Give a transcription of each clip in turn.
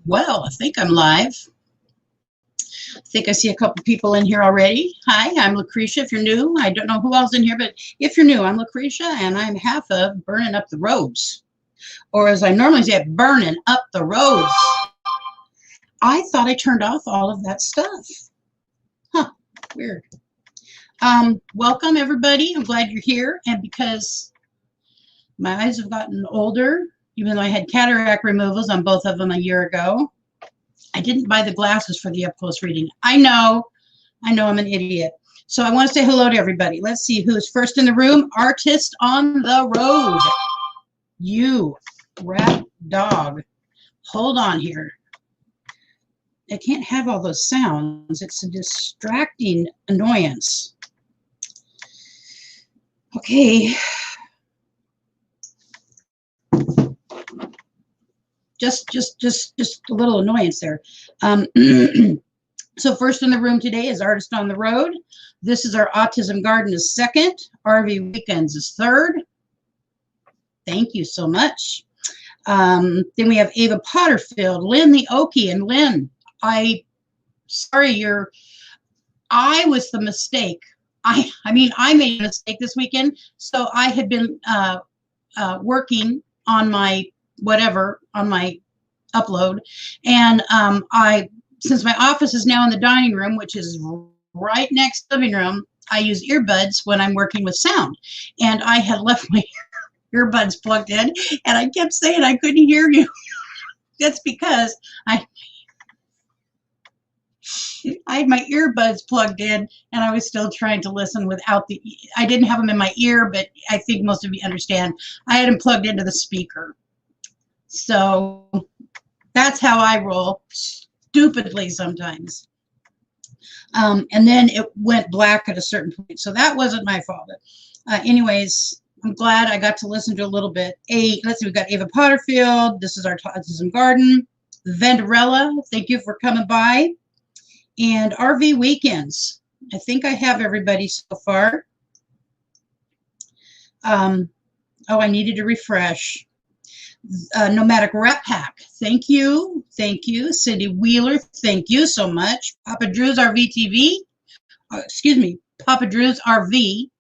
Well, I think I'm live. I think I see a couple people in here already. Hi, I'm Lucretia. If you're new, I don't know who else in here, but if you're new, I'm Lucretia, and I'm half of Burning Up the Roads. Or as I normally say, Burning Up the Roads. I thought I turned off all of that stuff. Huh, weird. Welcome, everybody. I'm glad you're here. And because my eyes have gotten older, even though I had cataract removals on both of them a year ago, I didn't buy the glasses for the up-close reading. I know I'm an idiot. So I want to say hello to everybody. Let's see who's first in the room. Artist on the road. You, rat dog. Hold on here. I can't have all those sounds. It's a distracting annoyance. Okay. Just a little annoyance there. So first in the room today is Artist on the Road. This is our Autism Garden is second. RV Weekends is third. Thank you so much. Then we have Ava Potterfield, Lynn the Okie, and Lynn, I was the mistake. I made a mistake this weekend. So I had been working on my upload, and since my office is now in the dining room, which is right next to the living room, I use earbuds when I'm working with sound, and I had left my earbuds plugged in, and I kept saying I couldn't hear you. That's because I had my earbuds plugged in, and I was still trying to listen without I didn't have them in my ear, but I think most of you understand. I had them plugged into the speaker. So that's how I roll, stupidly sometimes. And then it went black at a certain point. So that wasn't my fault. Anyways, I'm glad I got to listen to a little bit. Let's see, we've got Ava Potterfield. This is our Autism Garden. Venderella, thank you for coming by. And RV Weekends. I think I have everybody so far. Oh, I needed to refresh. Nomadic Rep Pack, thank you. Cindy Wheeler, thank you so much. Papa Drew's RV TV, Papa Drew's RV,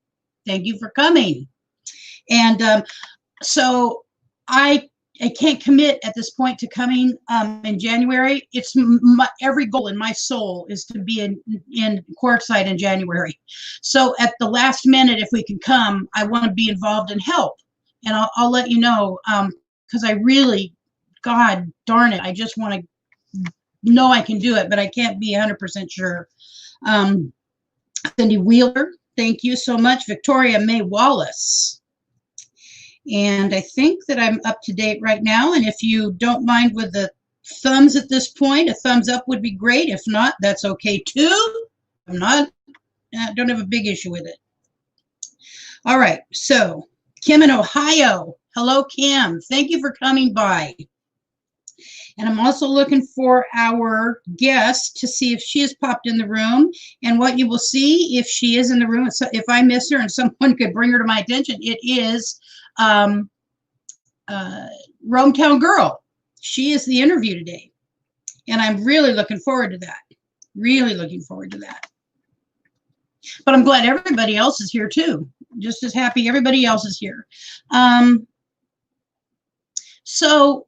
thank you for coming. And so I can't commit at this point to coming in January. It's every goal in my soul is to be in Quartzsite in January. So at the last minute, if we can come, I want to be involved and help. And I'll let you know, because I really, God darn it, I just want to know I can do it, but I can't be 100% sure. Cindy Wheeler, thank you so much. Victoria May Wallace. And I think that I'm up to date right now. And if you don't mind with the thumbs at this point, a thumbs up would be great. If not, that's okay too. I don't have a big issue with it. All right, so Kim in Ohio. Hello, Kim. Thank you for coming by. And I'm also looking for our guest to see if she has popped in the room. And what you will see if she is in the room, so if I miss her and someone could bring her to my attention, it is ROAMTOWN GORL. She is the interview today. And I'm really looking forward to that. Really looking forward to that. But I'm glad everybody else is here too. Just as happy everybody else is here. So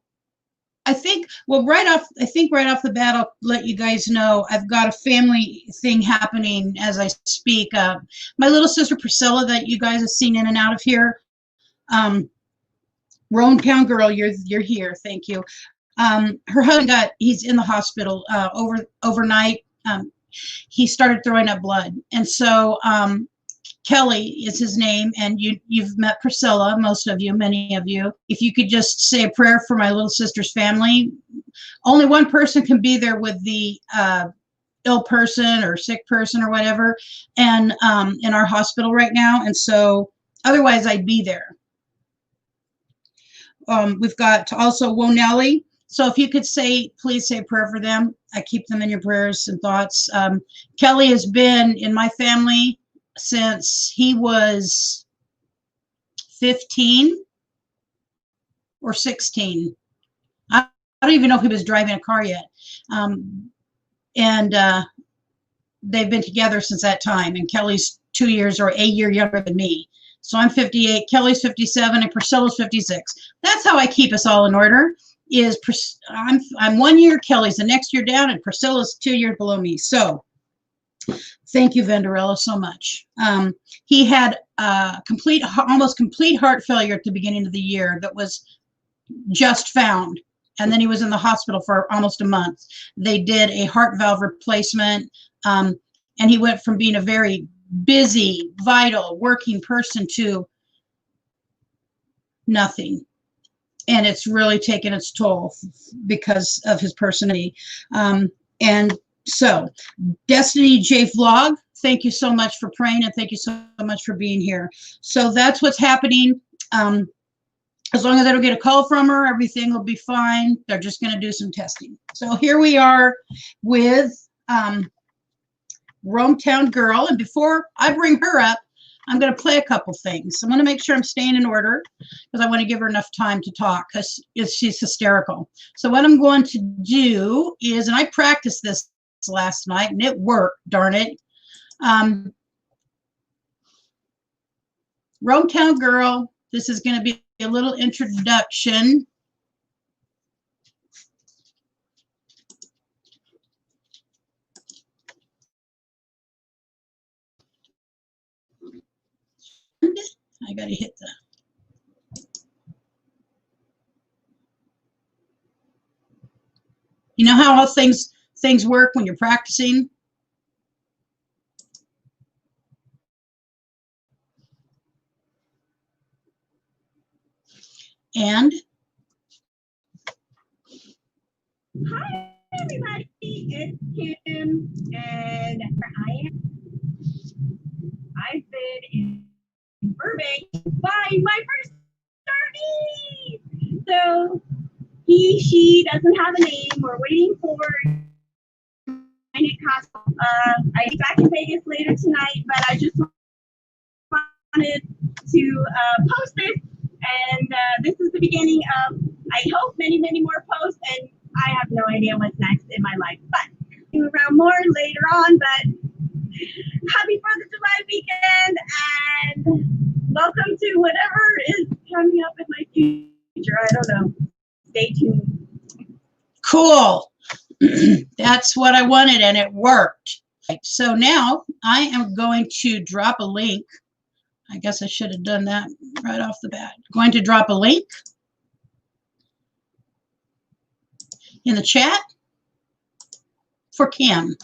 I think right off the bat, I'll let you guys know I've got a family thing happening as I speak. My little sister Priscilla, that you guys have seen in and out of here. ROAMTOWN GORL, you're here. Thank you. Her husband he's in the hospital overnight. He started throwing up blood, and so Kelly is his name, and you've met Priscilla, most of you, many of you. If you could just say a prayer for my little sister's family. Only one person can be there with the ill person or sick person or whatever, and in our hospital right now, and so otherwise I'd be there. We've got also Wonelli. So if you could please say a prayer for them. I keep them in your prayers and thoughts. Kelly has been in my family since he was 15 or 16. I don't even know if he was driving a car yet. And they've been together since that time. And Kelly's 2 years or a year younger than me. So I'm 58, Kelly's 57, and Priscilla's 56. That's how I keep us all in order. I'm 1 year, Kelly's the next year down, and Priscilla's 2 years below me. So thank you, Venderella, so much. He had almost complete heart failure at the beginning of the year that was just found. And then he was in the hospital for almost a month. They did a heart valve replacement, and he went from being a very busy, vital, working person to nothing. And it's really taken its toll because of his personality. And so, Destiny J Vlog, thank you so much for praying, and thank you so much for being here. So that's what's happening. As long as I don't get a call from her, everything will be fine. They're just going to do some testing. So here we are with ROAMTOWN GORL. And before I bring her up, I'm going to play a couple things. I want to make sure I'm staying in order because I want to give her enough time to talk because she's hysterical. So what I'm going to do is, and I practiced this last night and it worked, darn it. ROAMTOWN GORL, this is going to be a little introduction. I got to hit the. You know how all things work when you're practicing? And hi everybody, it's Kim, and I've been in Burbank buying my first RV. So she doesn't have a name. We're waiting for it cost. I'll be back in Vegas later tonight, but I just wanted to post this, and this is the beginning of, I hope, many more posts, and I have no idea what's next in my life, but around more later on. But happy 4th of July weekend, and welcome to whatever is coming up in my future. I don't know. Stay tuned. Cool. That's what I wanted, and it worked. So now I am going to drop a link. I guess I should have done that right off the bat. Going to drop a link in the chat for Kim.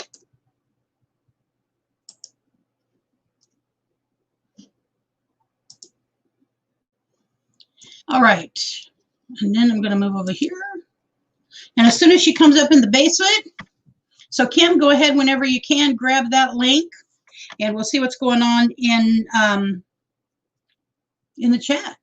All right. And then I'm going to move over here. And as soon as she comes up in the basement, so Kim, go ahead whenever you can, grab that link, and we'll see what's going on in the chat.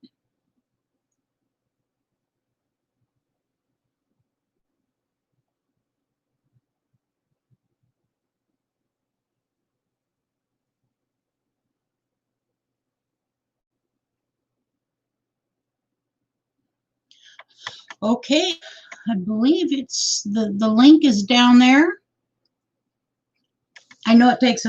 Okay, I believe it's the link is down there. I know it takes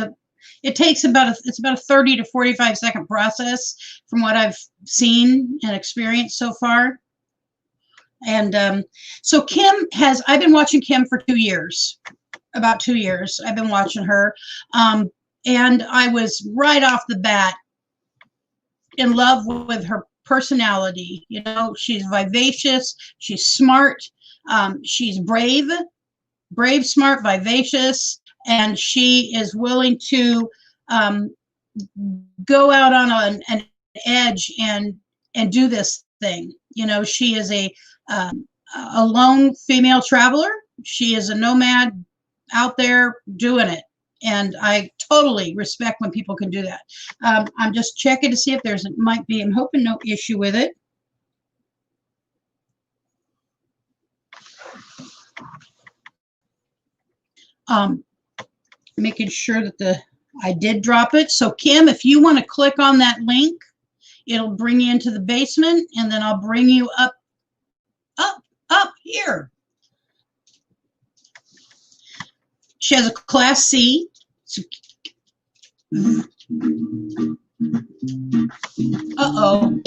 about a 30 to 45 second process from what I've seen and experienced so far. And so I've been watching Kim for 2 years, about 2 years. I've been watching her, and I was right off the bat in love with her personality. You know, she's vivacious, she's smart, she's brave, smart, vivacious, and she is willing to go out on an edge and do this thing. You know, she is a lone female traveler. She is a nomad out there doing it. And I totally respect when people can do that. I'm just checking to see if I'm hoping no issue with it. Making sure that I did drop it. So Kim, if you want to click on that link, it'll bring you into the basement, and then I'll bring you up here. She has a Class C. Uh-oh.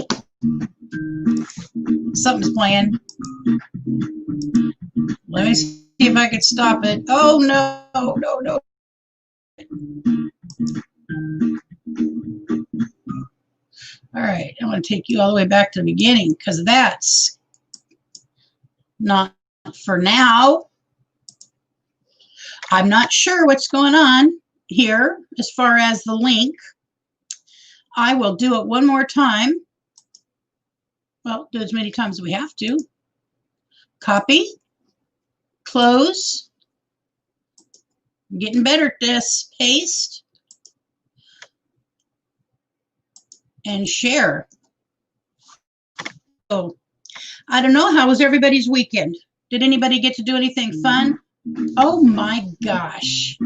Something's playing. Let me see if I can stop it. Oh, no, no, no. All right, I'm going to take you all the way back to the beginning because that's not for now. I'm not sure what's going on here as far as the link. I will do it one more time. Well, do as many times as we have to. Copy, close. I'm getting better at this. Paste and share. So, I don't know. How was everybody's weekend? Did anybody get to do anything fun? Oh my gosh.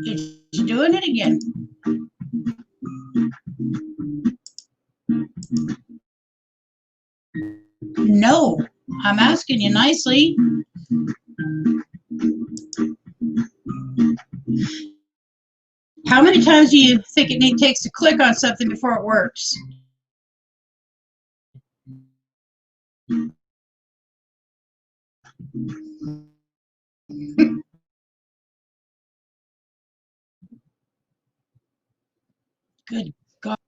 It's doing it again. No, I'm asking you nicely. How many times do you think it takes to click on something before it works? Good God.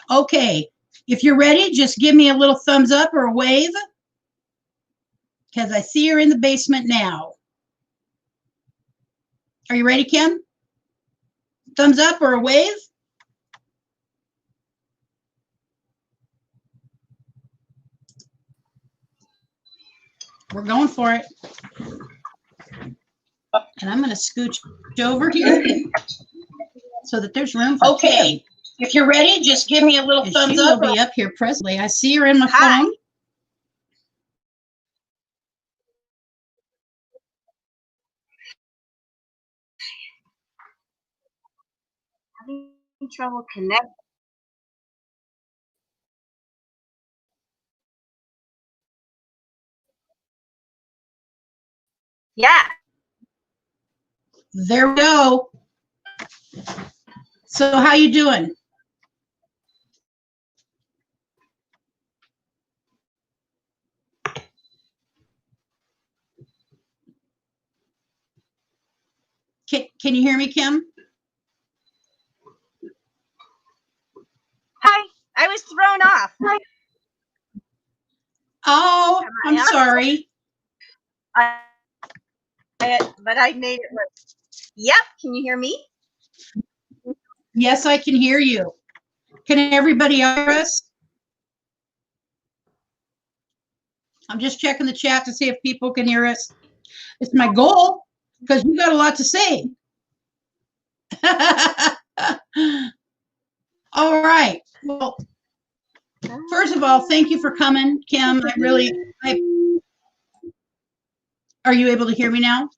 Okay, if you're ready, just give me a little thumbs up or a wave, because I see you're in the basement now. Are you ready, Kim? Thumbs up or a wave? We're going for it. And I'm going to scooch over here so that there's room for Kim. If you're ready, just give me a little thumbs up. She will be up here presently. I see her in my phone. Having trouble connecting. Yeah. There we go. So how you doing? Can you hear me, Kim? Hi. I was thrown off. Hi. Oh, I'm sorry. But I made it work. Yep. Can you hear me? Yes, I can hear you. Can everybody hear us? I'm just checking the chat to see if people can hear us. It's my goal because you got a lot to say. All right. Well, first of all, thank you for coming, Kim. Are you able to hear me now?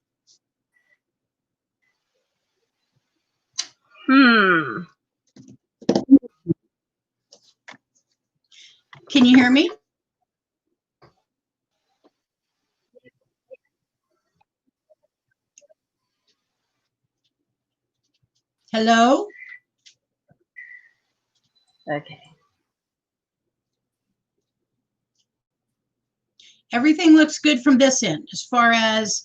Can you hear me? Hello? Okay. Everything looks good from this end as far as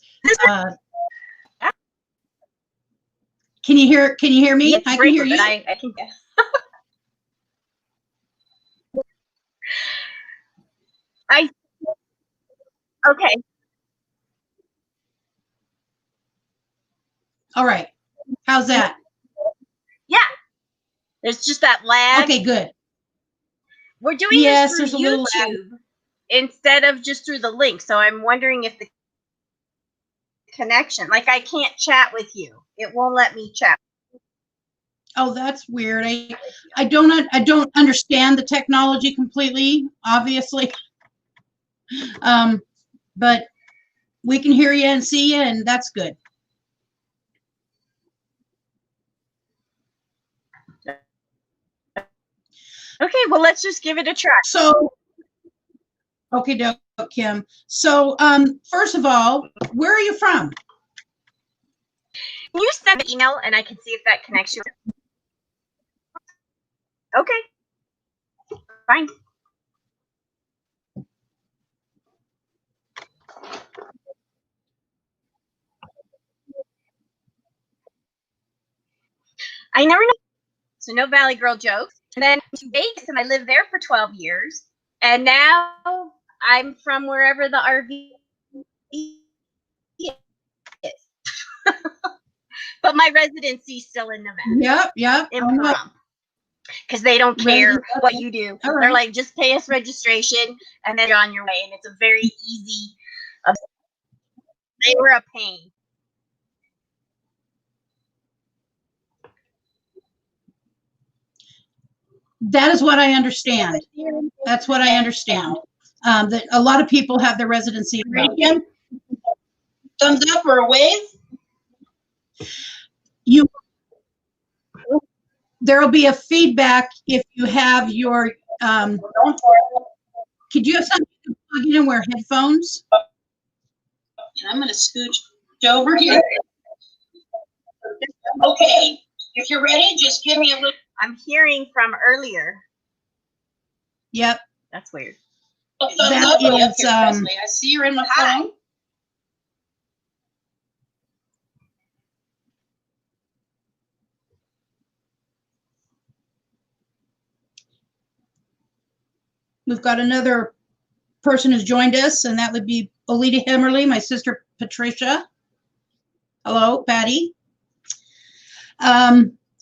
can you hear me? Yes, I can hear you. I can okay. All right. How's that? Yeah. There's just that lag. Okay, good. We're doing this through YouTube instead of just through the link. So I'm wondering if the connection, like I can't chat with you. It won't let me chat. Oh, that's weird. I don't understand the technology completely, obviously. But we can hear you and see you, and that's good. Okay, well, let's just give it a try. So, Okay, Kim. So, first of all, where are you from? Can you send an email and I can see if that connects you? Okay. Fine. I never know. So no Valley Girl jokes. And then to Vegas, and I lived there for 12 years. And now I'm from wherever the RV is. But my residency's still in Nevada. Yep. In Pahrump. Because they don't care what you do. All right. They're like, just pay us registration and then you're on your way. And it's a very easy. They were a pain. That is what I understand. That's what I understand. That a lot of people have their residency. Kim? Thumbs up or a wave? There'll be a feedback if you have your, could you have something to plug in and wear headphones? And I'm gonna scooch over here. Okay, if you're ready, just give me a little. I'm hearing from earlier. Yep. That's weird. Thumbs That up. Oh, is, Presley. I see you're in my phone. We've got another person who's joined us, and that would be Alita Hemmerly, my sister Patricia. Hello, Patty.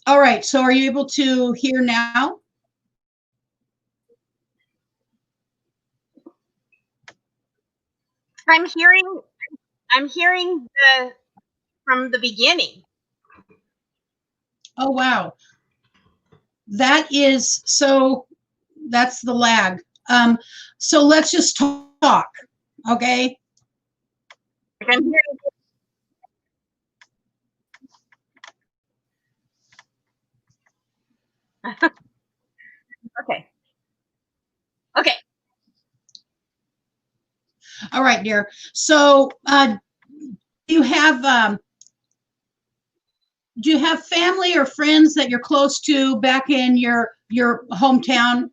All right, so are you able to hear now? I'm hearing from the beginning. Oh, wow. That's the lag. So let's just talk, okay? I'm hearing. Okay. All right, dear. So do you have family or friends that you're close to back in your hometown?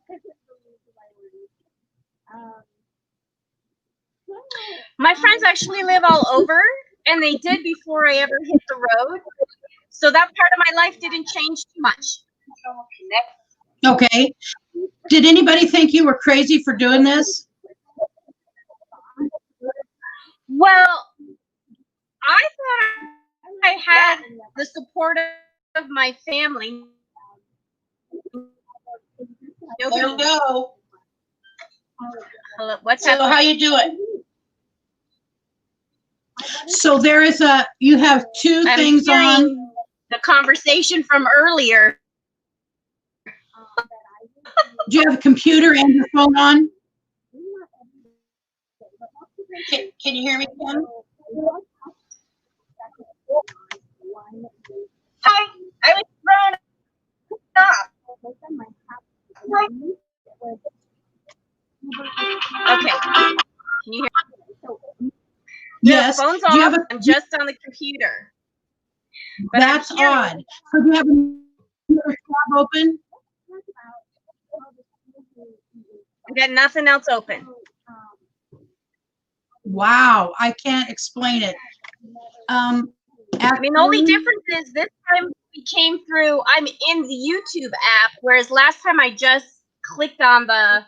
My friends actually live all over, and they did before I ever hit the road. So that part of my life didn't change too much. Okay. Did anybody think you were crazy for doing this? Well, I thought I had the support of my family. There we go. Hello, what's So happening? how you doing? So there is you have two I'm things on. hearing the conversation from earlier. Do you have a computer and your phone on? Can you hear me, Kim? Hi, I was thrown off. Okay. Can you hear? Yes. No, phone's Do you off. have I'm just on the computer. But That's odd. So do you have another tab open? I got nothing else open. Wow, I can't explain it. I mean, the only difference is this time we came through. I'm in the YouTube app, whereas last time I just clicked on the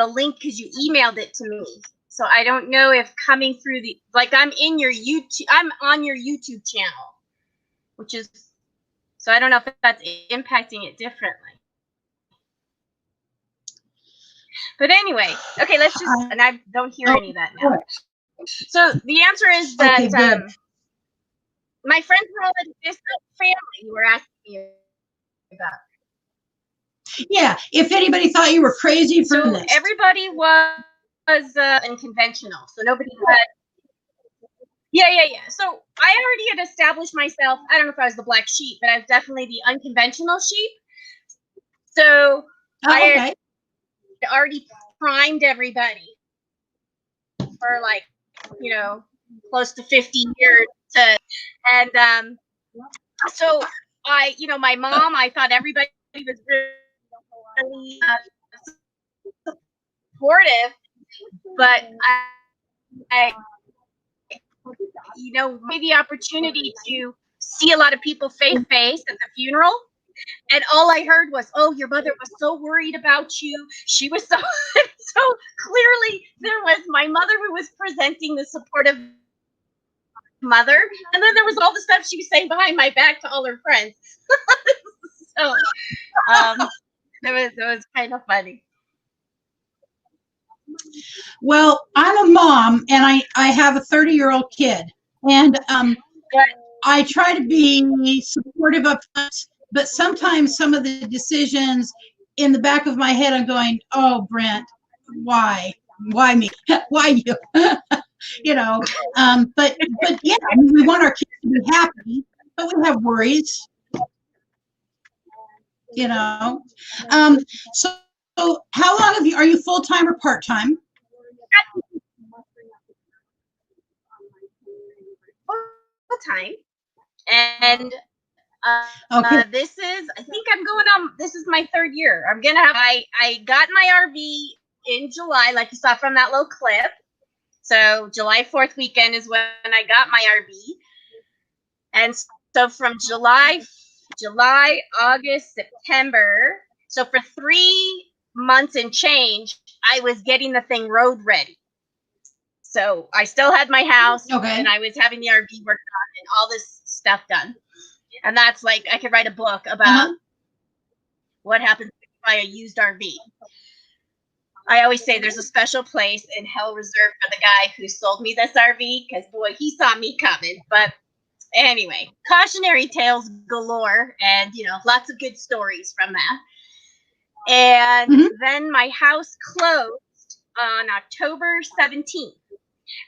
link because you emailed it to me. So I don't know if coming through I'm in your YouTube. I'm on your YouTube channel, which is so I don't know if that's impacting it differently. But anyway, okay, let's just. And I don't hear any of that now. So the answer is that my friends were all in this family you were asking me about. Yeah, if anybody thought you were crazy for this. Everybody was unconventional, so nobody had. Yeah. So I already had established myself. I don't know if I was the black sheep, but I was definitely the unconventional sheep. So I had already primed everybody for like, close to 50 years. And so my mom, I thought everybody was really supportive, but I made the opportunity to see a lot of people face to face at the funeral. And all I heard was, "Oh, your mother was so worried about you. She was so." So clearly, there was my mother who was presenting the supportive mother, and then there was all the stuff she was saying behind my back to all her friends. So it was kind of funny. Well, I'm a mom, and I have a 30-year-old kid, and I try to be supportive up front, but sometimes some of the decisions in the back of my head, I'm going, "Oh, Brent, why me? Why you?" But yeah, I mean, we want our kids to be happy, but we have worries, So how long are you full-time or part-time? Full time, and Okay. this is, I think I'm going on, this is my 3rd year. I got my RV in July, like you saw from that little clip. So July 4th weekend is when I got my RV. And so from July, August, September, so for 3 months and change, I was getting the thing road ready. So I still had my house, and I was having the RV worked on and all this stuff done. And that's like, I could write a book about what happens if you buy a used RV. I always say there's a special place in hell reserved for the guy who sold me this RV, because boy, he saw me coming. But anyway, cautionary tales galore, and lots of good stories from that. And then my house closed on October 17th.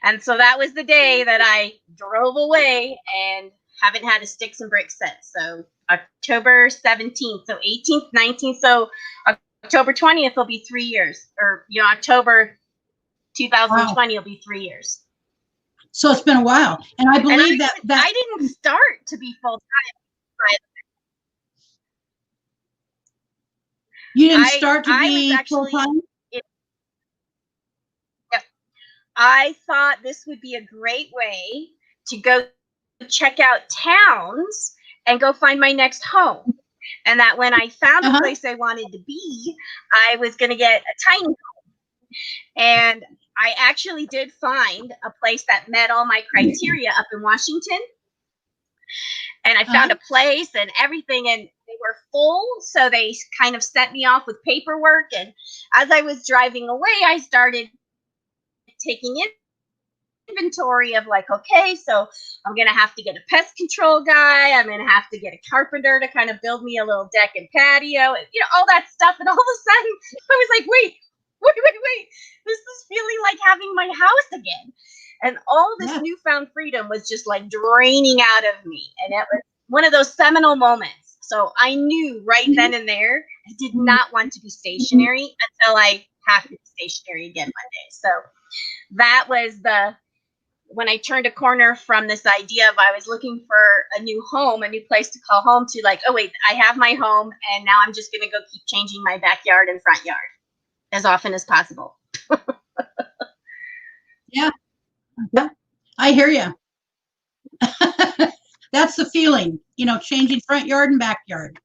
And so that was the day that I drove away, and haven't had a sticks and bricks since. So October 17th, so 18th, 19th, so October 20th will be 3 years, or October 2020 will be 3 years. So it's been a while, and I believe that I didn't start to be full time. You didn't start to be full time? I thought this would be a great way to go check out towns and go find my next home. And that when I found the place I wanted to be, I was going to get a tiny home. And I actually did find a place that met all my criteria up in Washington. And I found a place and everything, and they were full. So they kind of sent me off with paperwork. And as I was driving away, I started taking inventory of like, okay, so I'm going to have to get a pest control guy. I'm going to have to get a carpenter to kind of build me a little deck and patio, and, all that stuff. And all of a sudden I was like, wait, this is feeling like having my house again. And all this newfound freedom was just like draining out of me. And it was one of those seminal moments. So I knew right then and there, I did not want to be stationary until I have to be stationary again one day. So that was when I turned a corner from this idea of I was looking for a new home, a new place to call home, to like, oh wait, I have my home, and now I'm just going to go keep changing my backyard and front yard as often as possible. Yeah, I hear you. That's the feeling, changing front yard and backyard.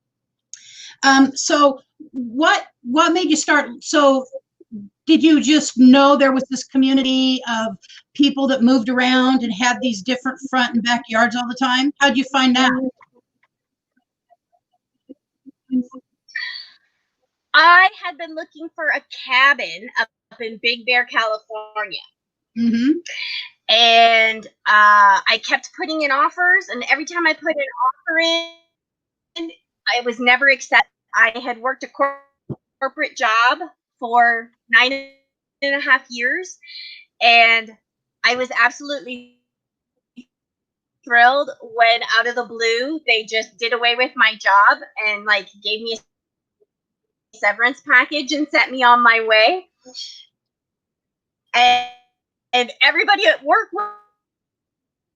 So what made you start? So did you just know there was this community of people that moved around and had these different front and backyards all the time? How'd you find that? I had been looking for a cabin up in Big Bear, California. And I kept putting in offers, and every time I put an offer in, I was never accepted. I had worked a corporate job for 9.5 years, and I was absolutely thrilled when out of the blue they just did away with my job and like gave me a severance package and sent me on my way. And everybody at work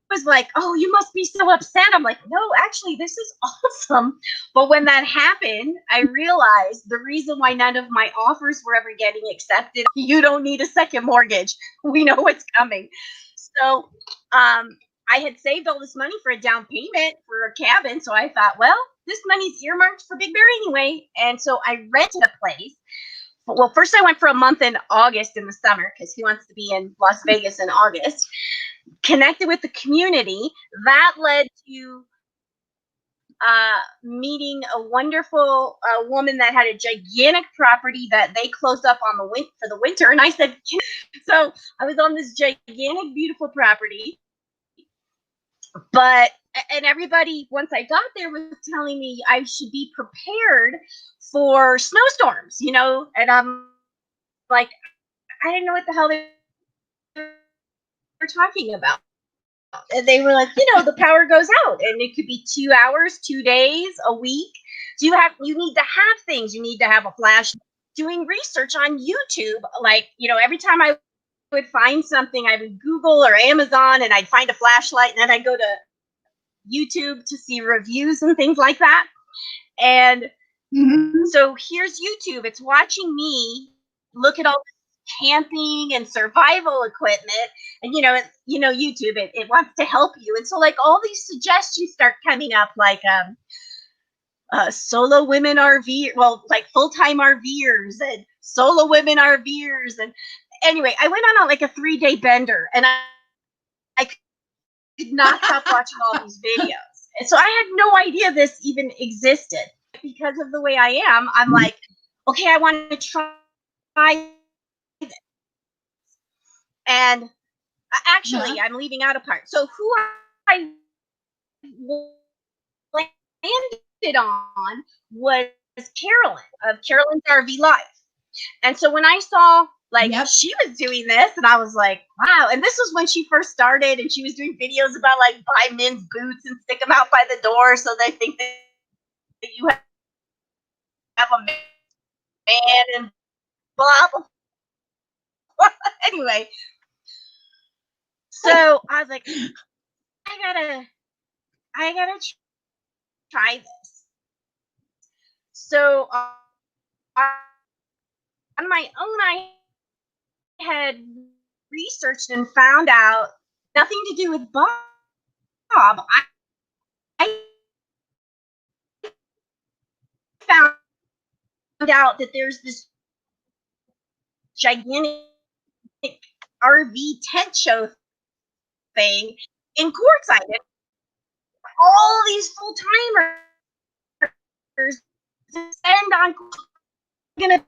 was like, "Oh, you must be so upset." I'm like, "No, actually, this is awesome." But when that happened, I realized the reason why none of my offers were ever getting accepted. You don't need a second mortgage. We know what's coming. So, I had saved all this money for a down payment for a cabin. So I thought, well, this money's earmarked for Big Bear anyway. And so I rented a place. Well, first I went for a month in August in the summer because who wants to be in Las Vegas in August? Connected with the community. That led to meeting a wonderful woman that had a gigantic property that they closed up on for the winter. And I said, so I was on this gigantic, beautiful property. And everybody, once I got there, was telling me I should be prepared for snowstorms, and I'm like, I didn't know what the hell they were talking about. And they were like, the power goes out and it could be 2 hours, 2 days, a week. So you need to have things. You need to have a flash. Doing research on YouTube, like, every time I would find something, I would Google or Amazon and I'd find a flashlight, and then I'd go to YouTube to see reviews and things like that. And so here's YouTube. It's watching me look at all camping and survival equipment, and YouTube, it wants to help you. And so like all these suggestions start coming up, like solo women RV, well, like full-time RVers and solo women RVers. And anyway, I went on like a 3-day bender, and I could not stop watching all these videos. And so I had no idea this even existed. Because of the way I am, I'm like, okay, I want to try this. And actually, I'm leaving out a part. So who I landed on was Carolyn of Carolyn's RV Life. And so when I saw she was doing this, and I was like, wow. And this was when she first started, and she was doing videos about like buy men's boots and stick them out by the door so they think that you have a man and blah, blah, blah. Anyway, so I was like, I gotta try this. So on my own, I had researched and found out nothing to do with Bob. I found out that there's this gigantic RV tent show thing in Quartzsite. All these full timers spend on. I'm gonna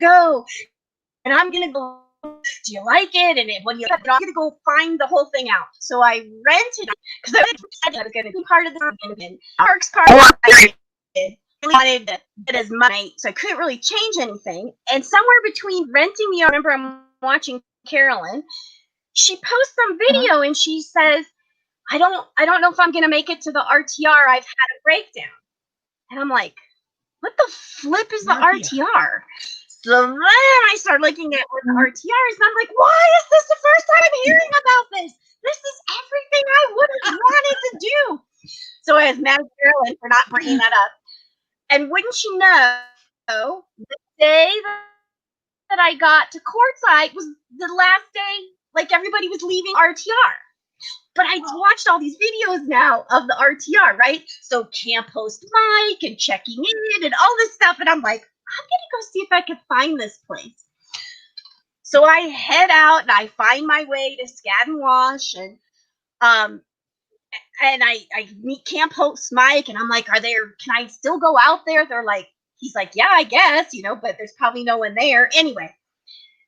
go, and I'm gonna go. Do you like it? And when you, I'm gonna go find the whole thing out. So I rented because I was gonna be part of the Parks part. I wanted to get as money, so I couldn't really change anything. And somewhere between renting I remember I'm watching Carolyn. She posts some video and she says, I don't know if I'm gonna make it to the RTR. I've had a breakdown. And I'm like, what the flip is the RTR? So then I start looking at what the RTR is, and I'm like, why is this the first time I'm hearing about this? This is everything I would have wanted to do. So I was mad at Carolyn for not bringing that up. And wouldn't you know, the day that I got to Quartzsite was the last day, like everybody was leaving RTR. But I watched all these videos now of the RTR, right? So camp host Mike and checking in and all this stuff. And I'm like, I'm going to go see if I can find this place. So I head out and I find my way to Skadden Wash, and I meet camp host Mike, and I'm like, can I still go out there? They're like, he's like, yeah, I guess, but there's probably no one there. Anyway,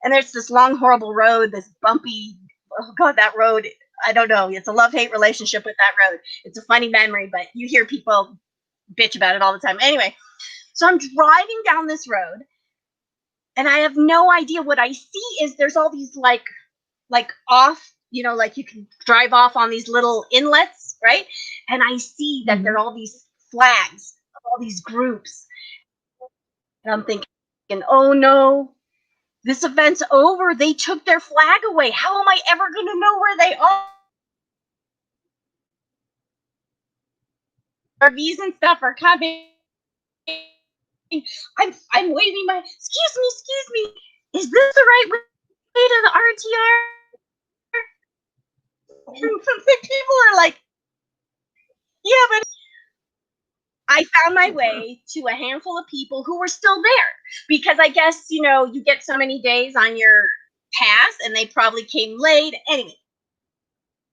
and there's this long, horrible road, this bumpy, oh God, that road, I don't know. It's a love-hate relationship with that road. It's a funny memory, but you hear people bitch about it all the time. Anyway, so I'm driving down this road, and I have no idea. What I see is there's all these like off, like you can drive off on these little inlets, right? And I see that there are all these flags of all these groups. And I'm thinking, oh no, this event's over. They took their flag away. How am I ever going to know where they are? RVs and stuff are coming. I'm waving my, excuse me. Is this the right way to the RTR? And some people are like, yeah, but I found my way to a handful of people who were still there because I guess, you know, you get so many days on your pass and they probably came late. Anyway,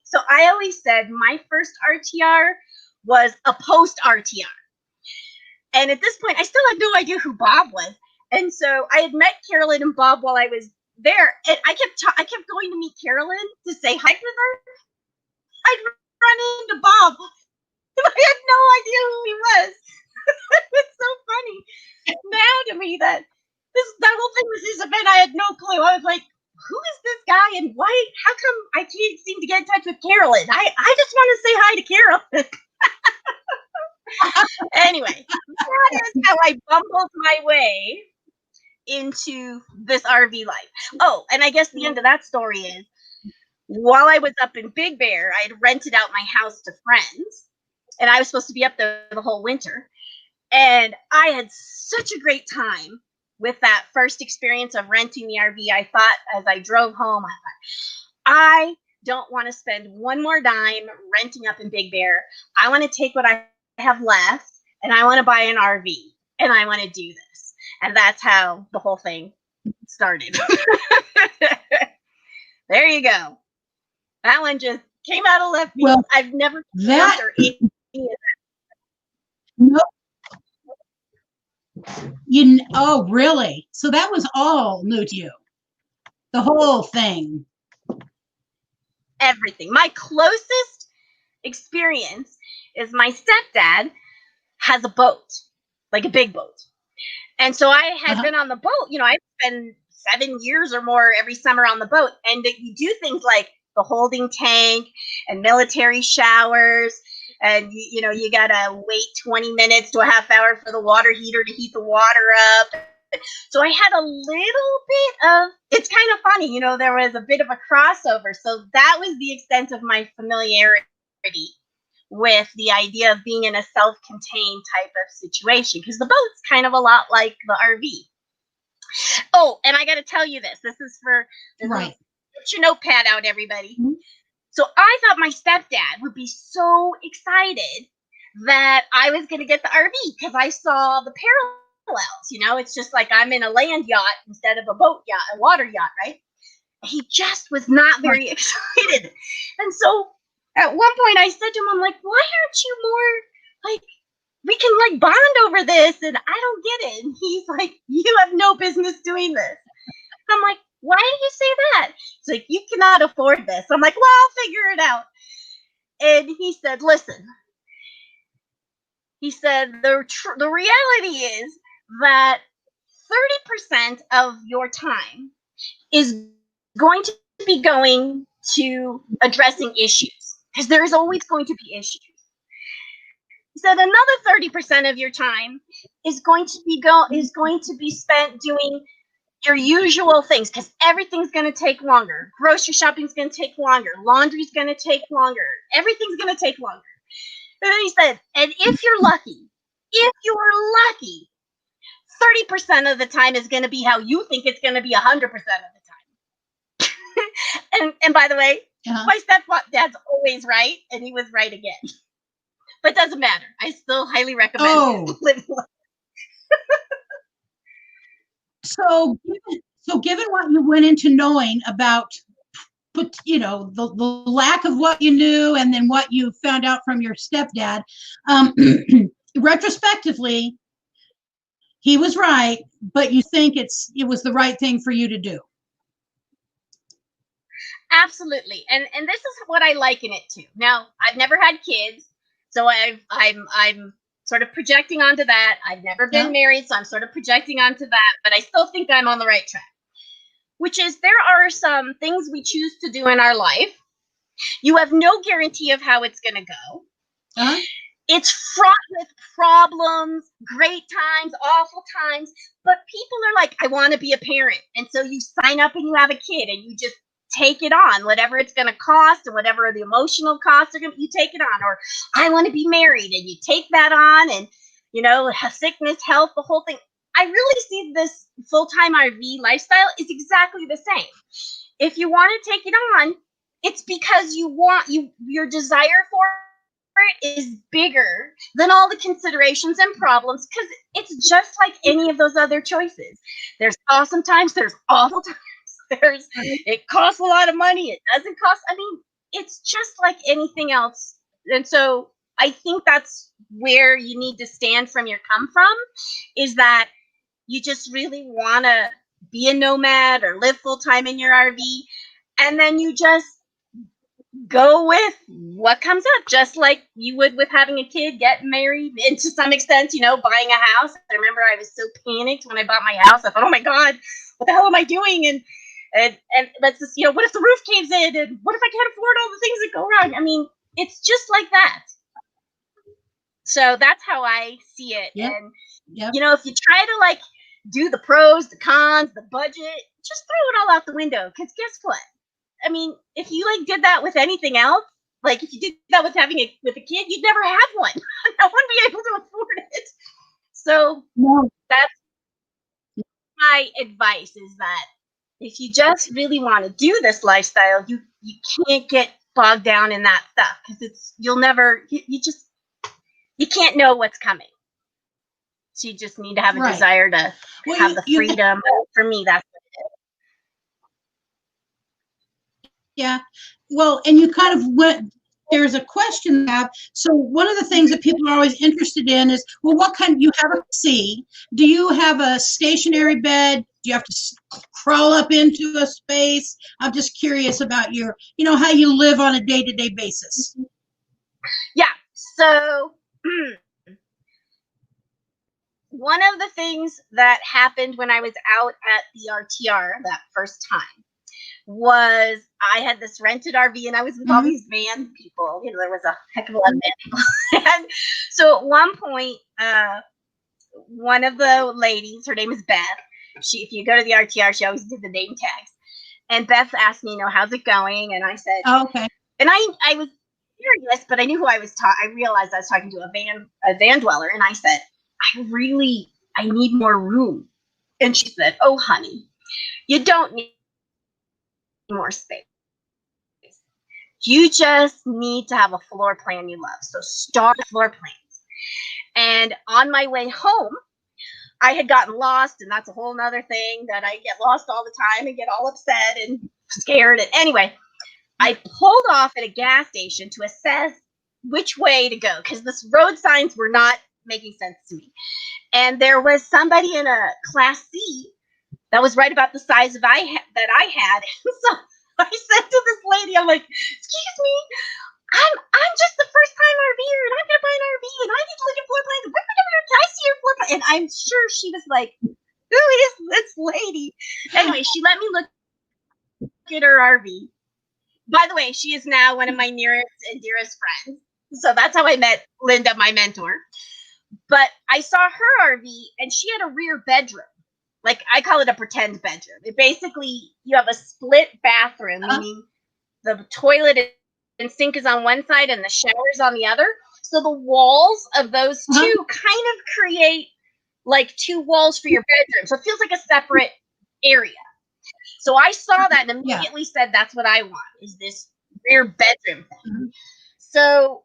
so I always said my first RTR was a post RTR. And at this point, I still had no idea who Bob was. And so I had met Carolyn and Bob while I was there. And I kept going to meet Carolyn to say hi to her. I'd run into Bob. I had no idea who he was. It's so funny now to me that that whole thing was this event. I had no clue. I was like, who is this guy and why? How come I can't seem to get in touch with Carolyn? I just want to say hi to Carolyn. Anyway, that is how I bumbled my way into this RV life. Oh, and I guess the end of that story is while I was up in Big Bear, I had rented out my house to friends. And I was supposed to be up there the whole winter. And I had such a great time with that first experience of renting the RV. I thought as I drove home, I don't want to spend one more dime renting up in Big Bear. I want to take what I have left and I want to buy an RV and I want to do this. And that's how the whole thing started. There you go. That one just came out of left field. Well, I've never that no, oh really? So that was all new to you, the whole thing. Everything. My closest experience is my stepdad has a boat, like a big boat. And so I had been on the boat, you know, I'd spend 7 years or more every summer on the boat. And you do things like the holding tank and military showers. And, you know, you got to wait 20 minutes to a half hour for the water heater to heat the water up. So I had a little bit of, it's kind of funny, you know, there was a bit of a crossover. So that was the extent of my familiarity with the idea of being in a self-contained type of situation, because the boat's kind of a lot like the RV. Oh, and I got to tell you this. This is right. Put your notepad out, everybody. Mm-hmm. So I thought my stepdad would be so excited that I was going to get the RV because I saw the parallels. You know, it's just like I'm in a land yacht instead of a boat yacht, a water yacht, right? He just was not very excited. And so at one point I said to him, I'm like, why aren't you more like, we can like bond over this? And I don't get it. And he's like, you have no business doing this. I'm like, why did you say that? He's like, you cannot afford this. I'm like, well, I'll figure it out. And he said, listen, he said, the reality is that 30% of your time is going to be going to addressing issues, because there is always going to be issues. He said another 30% of your time is going to be spent doing your usual things, because everything's going to take longer. Grocery shopping's going to take longer. Laundry's going to take longer. Everything's going to take longer. And then he said, and if you're lucky, 30% of the time is going to be how you think it's going to be 100% of the time. and by the way, my stepdad's always right, and he was right again. But it doesn't matter. I still highly recommend living life. So given what you went into knowing about, you know, the lack of what you knew and then what you found out from your stepdad, retrospectively, he was right, but you think it was the right thing for you to do. Absolutely. And this is what I liken it to. Now, I've never had kids, so I'm sort of projecting onto that. I've never been married, so I'm sort of projecting onto that, but I still think I'm on the right track. Which is, there are some things we choose to do in our life. You have no guarantee of how it's going to go. it's fraught with problems, great times, awful times. But people are like, I want to be a parent. And so you sign up and you have a kid and you just take it on, whatever it's going to cost and whatever the emotional costs are going to, you take it on. Or I want to be married and you take that on, and, you know, sickness, health, the whole thing. I really see this full-time RV lifestyle is exactly the same. If you want to take it on, it's because your desire for it is bigger than all the considerations and problems, because it's just like any of those other choices. There's awesome times, there's awful times, it costs a lot of money, it doesn't cost. I mean, it's just like anything else. And so I think that's where you need to stand from your come from, is that you just really want to be a nomad or live full time in your RV, and then you just go with what comes up, just like you would with having a kid, getting married, and to some extent, you know, buying a house. I remember I was so panicked when I bought my house. I thought, oh my God, what the hell am I doing? And let's just, you know, what if the roof caves in? And what if I can't afford all the things that go wrong? I mean, it's just like that. So that's how I see it. Yep. And, Yep. you know, if you try to like do the pros, the cons, the budget, just throw it all out the window. Because guess what? I mean, if you like did that with anything else, like if you did that with having with a kid, you'd never have one. No one would be able to afford it. So that's my advice, is that if you just really want to do this lifestyle, you can't get bogged down in that stuff, because you can't know what's coming. So you just need to have a desire to have the freedom. For me, that's what it is. Yeah. Well, and you kind of went, there's a question now. So one of the things that people are always interested in is, well, what kind, you have a C. Do you have a stationary bed? Do you have to crawl up into a space? I'm just curious about your, you know, how you live on a day-to-day basis. Yeah. So one of the things that happened when I was out at the RTR that first time was I had this rented RV, and I was with all these van people. You know, there was a heck of a lot of van people. And so at one point, one of the ladies, her name is Beth. If you go to the RTR, she always did the name tags. And Beth asked me, you know, how's it going? And I said, oh, okay. And I was curious, but I knew who I was talking. I realized I was talking to a van dweller, and I said, I need more room. And she said, oh, honey, you don't need more space. You just need to have a floor plan you love. So start floor plans. And on my way home, I had gotten lost, and that's a whole nother thing, that I get lost all the time and get all upset and scared. And anyway, I pulled off at a gas station to assess which way to go, because the road signs were not making sense to me. And there was somebody in a Class C that was right about the size of that I had. So I said to this lady, I'm like, excuse me, I'm just the first time RVer, and I'm gonna buy an RV, and I need to look at floor plans. Can I see your floor plan? And I'm sure she was like, who is this lady? Anyway, she let me look at her RV. By the way, she is now one of my nearest and dearest friends. So that's how I met Linda, my mentor. But I saw her RV, and she had a rear bedroom. Like, I call it a pretend bedroom. It basically, you have a split bathroom, meaning the toilet and sink is on one side and the shower is on the other. So the walls of those two kind of create like two walls for your bedroom. So it feels like a separate area. So I saw that and immediately said, that's what I want, is this rear bedroom thing. So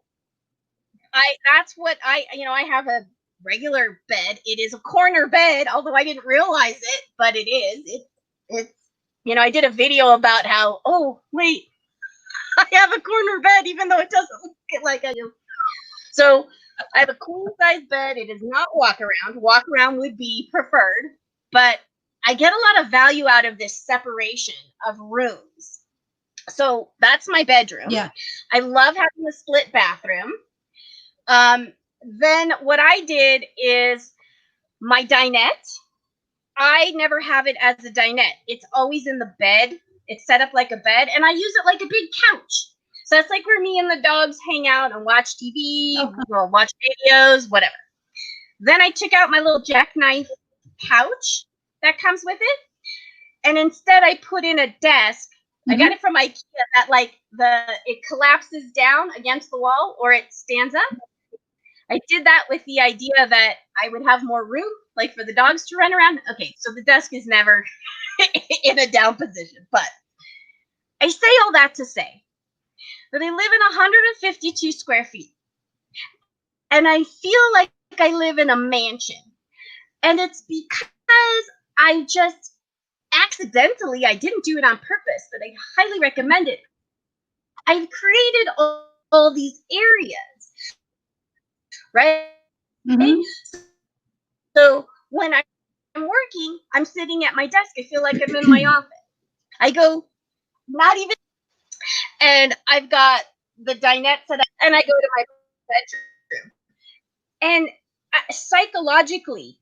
that's what I have a regular bed. It is a corner bed, although I didn't realize it, but it is. It's I did a video about how, oh, wait, I have a corner bed, even though it doesn't look like I do. So I have a queen size bed. It is not walk around. Walk around would be preferred, but I get a lot of value out of this separation of rooms. So that's my bedroom. Yeah. I love having a split bathroom. Then what I did is my dinette. I never have it as a dinette. It's always in the bed. It's set up like a bed, and I use it like a big couch. So it's like where me and the dogs hang out and watch TV, we'll watch videos, whatever. Then I took out my little jackknife pouch that comes with it. And instead I put in a desk. I got it from IKEA that like it collapses down against the wall or it stands up. I did that with the idea that I would have more room, like for the dogs to run around. Okay, so the desk is never in a down position, but I say all that to say that I live in 152 square feet. And I feel like I live in a mansion. And it's because I just accidentally, I didn't do it on purpose, but I highly recommend it. I've created all these areas, right? So when I'm working, I'm sitting at my desk. I feel like I'm in my office. I go, not even, and I've got the dinette set up, and I go to my bedroom. And psychologically,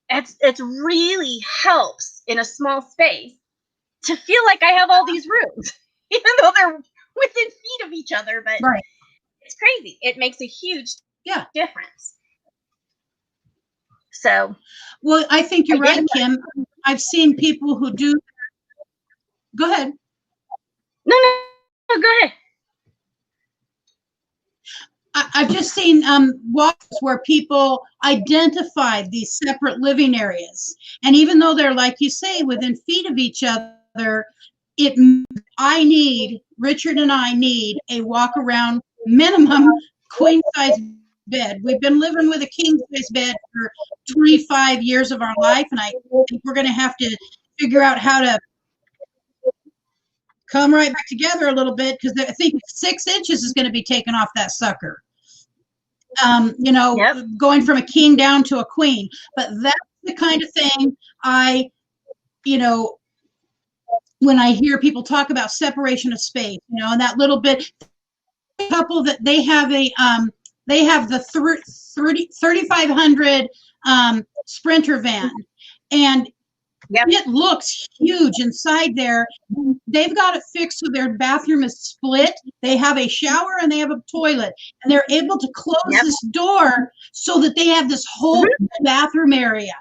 it really helps in a small space to feel like I have all these rooms, even though they're within feet of each other. But it's crazy. It makes a huge difference. So, well, I think you're right, Kim. I've seen people who do. Go ahead. No, go ahead. I've just seen walks where people identify these separate living areas. And even though they're, like you say, within feet of each other, Richard and I need a walk around minimum queen size bed. We've been living with a king size bed for 25 years of our life. And I think we're going to have to figure out how to come right back together a little bit, because I think 6 inches is going to be taken off that sucker. Going from a king down to a queen. But that's the kind of thing when I hear people talk about separation of space, and that little bit, couple that they have the 3,500 Sprinter van, and it looks huge inside there. They've got it fixed so their bathroom is split. They have a shower and they have a toilet, and they're able to close this door so that they have this whole bathroom area.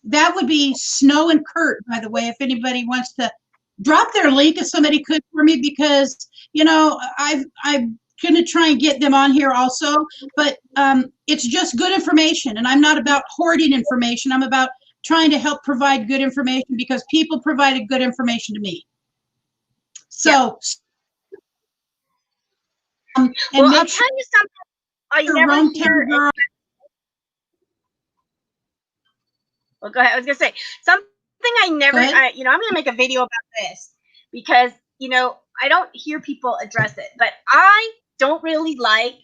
That would be Snow and Kurt, by the way, if anybody wants to drop their link, if somebody could for me, because I'm going to try and get them on here also. But it's just good information, and I'm not about hoarding information. I'm about trying to help provide good information, because people provided good information to me. So, well, I'll tell you something. I never hear. Well, go ahead. I was gonna say something I never. I'm gonna make a video about this because I don't hear people address it, but I don't really like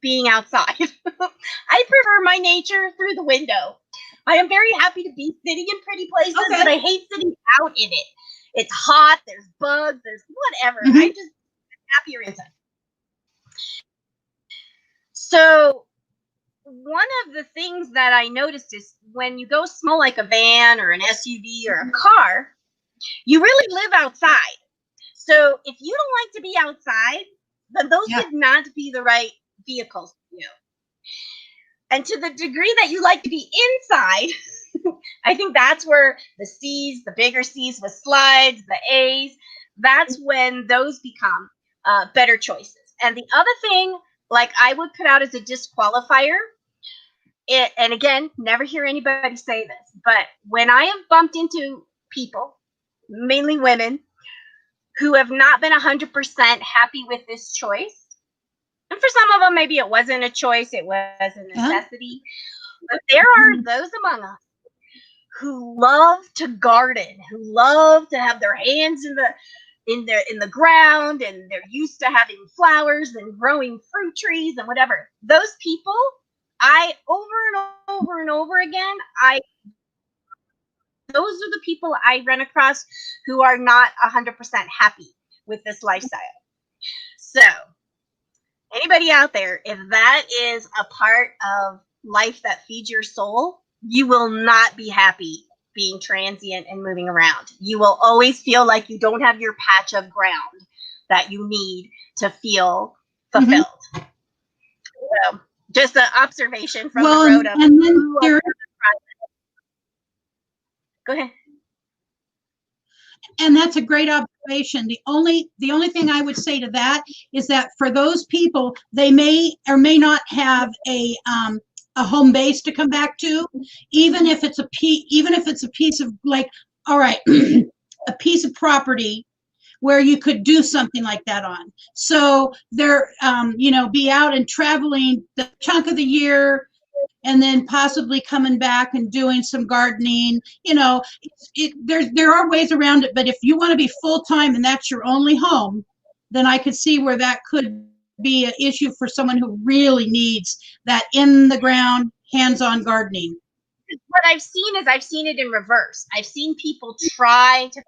being outside. I prefer my nature through the window. I am very happy to be sitting in pretty places, but I hate sitting out in it. It's hot, there's bugs, there's whatever. I'm just happier inside. So one of the things that I noticed is when you go small like a van or an SUV or a car, you really live outside. So if you don't like to be outside, then those would not be the right vehicles for you. And to the degree that you like to be inside, I think that's where the C's, the bigger C's with slides, the A's, that's when those become better choices. And the other thing, like I would put out as a disqualifier, and again, never hear anybody say this, but when I have bumped into people, mainly women, who have not been 100% happy with this choice, and for some of them, maybe it wasn't a choice, it was a necessity. But there are those among us who love to garden, who love to have their hands in the ground, and they're used to having flowers and growing fruit trees and whatever. Those people, over and over again, those are the people I run across who are not 100% happy with this lifestyle. So, anybody out there, if that is a part of life that feeds your soul, you will not be happy being transient and moving around. You will always feel like you don't have your patch of ground that you need to feel fulfilled. So just an observation from the road of and then go ahead. And that's a great observation. The only thing I would say to that is that for those people, they may or may not have a home base to come back to, even if it's a piece of, like, all right, a piece of property where you could do something like that on. So they're be out and traveling the chunk of the year, and then possibly coming back and doing some gardening. There are ways around it, but if you want to be full-time and that's your only home, then I could see where that could be an issue for someone who really needs that in the ground, hands-on gardening. What I've seen it in reverse. I've seen people try to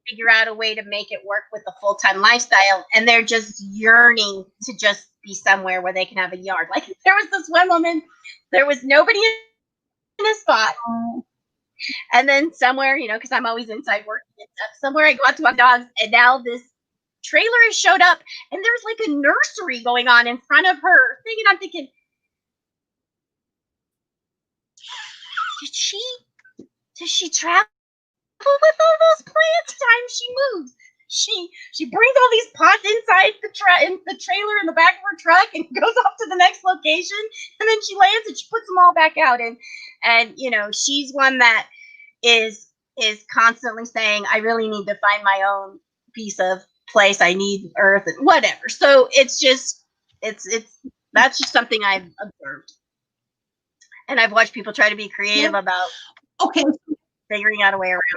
figure out a way to make it work with the full-time lifestyle, and they're just yearning to just be somewhere where they can have a yard. Like, there was this one woman, there was nobody in a spot, and then somewhere, because I'm always inside working and stuff, somewhere I go out to walk dogs, and now this trailer has showed up, and there's like a nursery going on in front of her thing, and I'm thinking, does she travel with all those plants time she moves? She brings all these pots inside in the trailer in the back of her truck and goes off to the next location, and then she lands and she puts them all back out. And she's one that is constantly saying, I really need to find my own piece of place. I need earth and whatever. So it's that's just something I've observed. And I've watched people try to be creative about figuring out a way around it.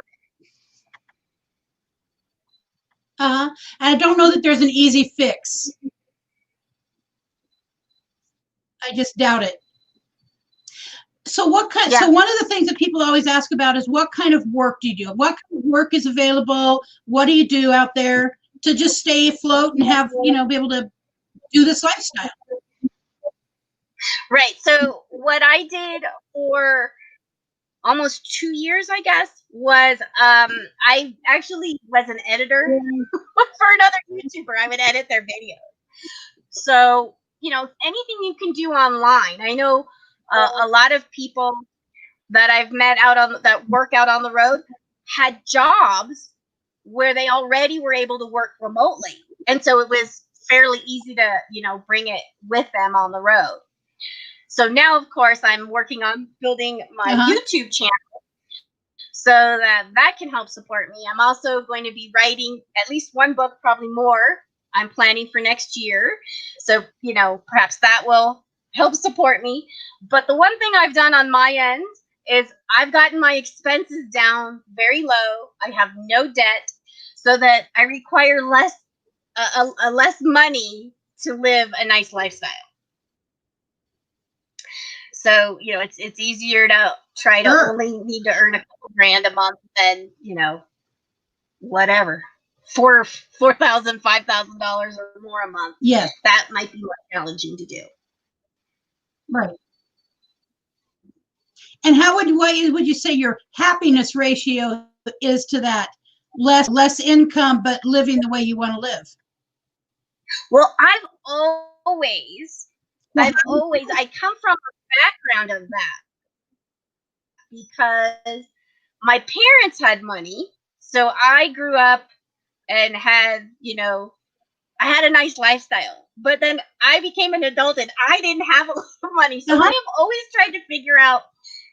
And I don't know that there's an easy fix. I just doubt it. So so one of the things that people always ask about is, what kind of work do you do? What kind of work is available? What do you do out there to just stay afloat and have, be able to do this lifestyle? Right. So what I did for almost 2 years, I guess, was I actually was an editor for another YouTuber. I would edit their videos. So, anything you can do online. I know a lot of people that I've met that work out on the road had jobs where they already were able to work remotely. And so it was fairly easy to, bring it with them on the road. So now, of course, I'm working on building my YouTube channel so that can help support me. I'm also going to be writing at least one book, probably more. I'm planning for next year. So, perhaps that will help support me. But the one thing I've done on my end is I've gotten my expenses down very low. I have no debt, so that I require less money to live a nice lifestyle. So, it's easier to try to only need to earn a couple grand a month than, whatever, $4,000, $5,000 or more a month. Yes. That might be more challenging to do. Right. And what would you say your happiness ratio is to that? Less income, but living the way you want to live? Well, I come from a background of that because my parents had money. So I grew up and had, I had a nice lifestyle. But then I became an adult and I didn't have a lot of money. So I have always tried to figure out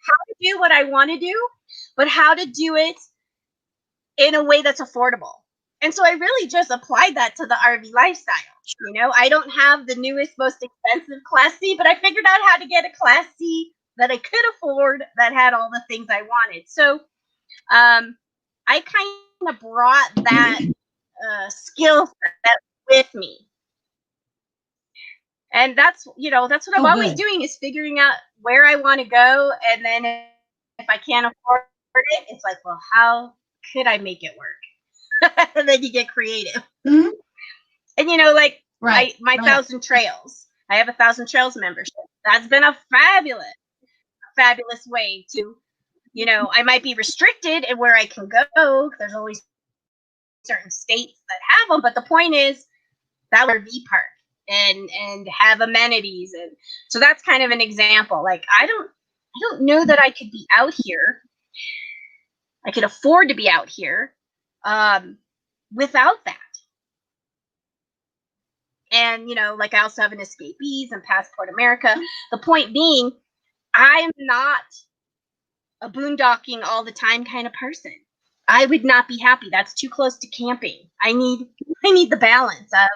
how to do what I want to do, but how to do it in a way that's affordable. And so I really just applied that to the RV lifestyle. I don't have the newest, most expensive Class C, but I figured out how to get a Class C that I could afford that had all the things I wanted. So I kind of brought that skill set with me. And that's what I'm always doing, is figuring out where I want to go. And then if I can't afford it, it's like, well, how could I make it work? And then you get creative. Mm-hmm. And my 1,000 Trails. I have a 1,000 Trails membership. That's been a fabulous way to, I might be restricted in where I can go. There's only certain states that have them, but the point is that RV park and have amenities, and so that's kind of an example. Like I don't know that I could be out here. I could afford to be out here without that. And like I also have an escapees and Passport America. The point being, I'm not a boondocking all the time kind of person. I would not be happy. That's too close to camping. I need the balance of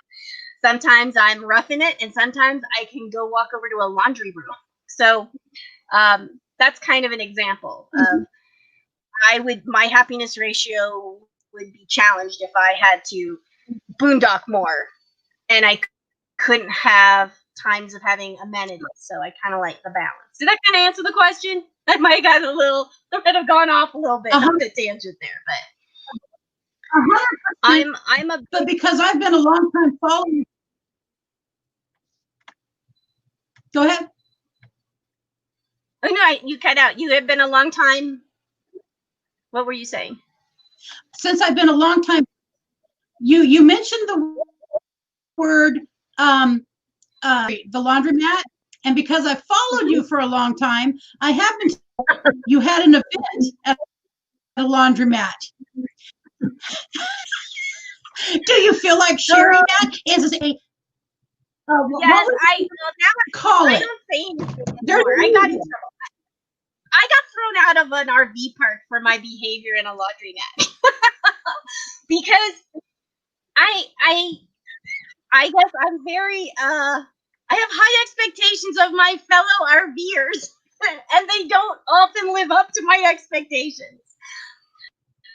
sometimes I'm roughing it and sometimes I can go walk over to a laundry room. So that's kind of an example of my happiness ratio would be challenged if I had to boondock more and I couldn't have times of having amenities. So I kind of like the balance. Did that kind of answer the question? I might have gone off a little bit on the tangent there, but 100%. But because I've been a long time following. Go ahead. Oh no, you cut out. You have been a long time. What were you saying? Since I've been a long time, you mentioned the word the laundromat, and because I followed you for a long time, I haven't. You had an event at a laundromat. Do you feel like sharing that? Is a yes, I call it. I don't say anything anymore. I got in trouble. I got thrown out of an RV park for my behavior in a laundromat because I guess I'm very I have high expectations of my fellow RVers and they don't often live up to my expectations.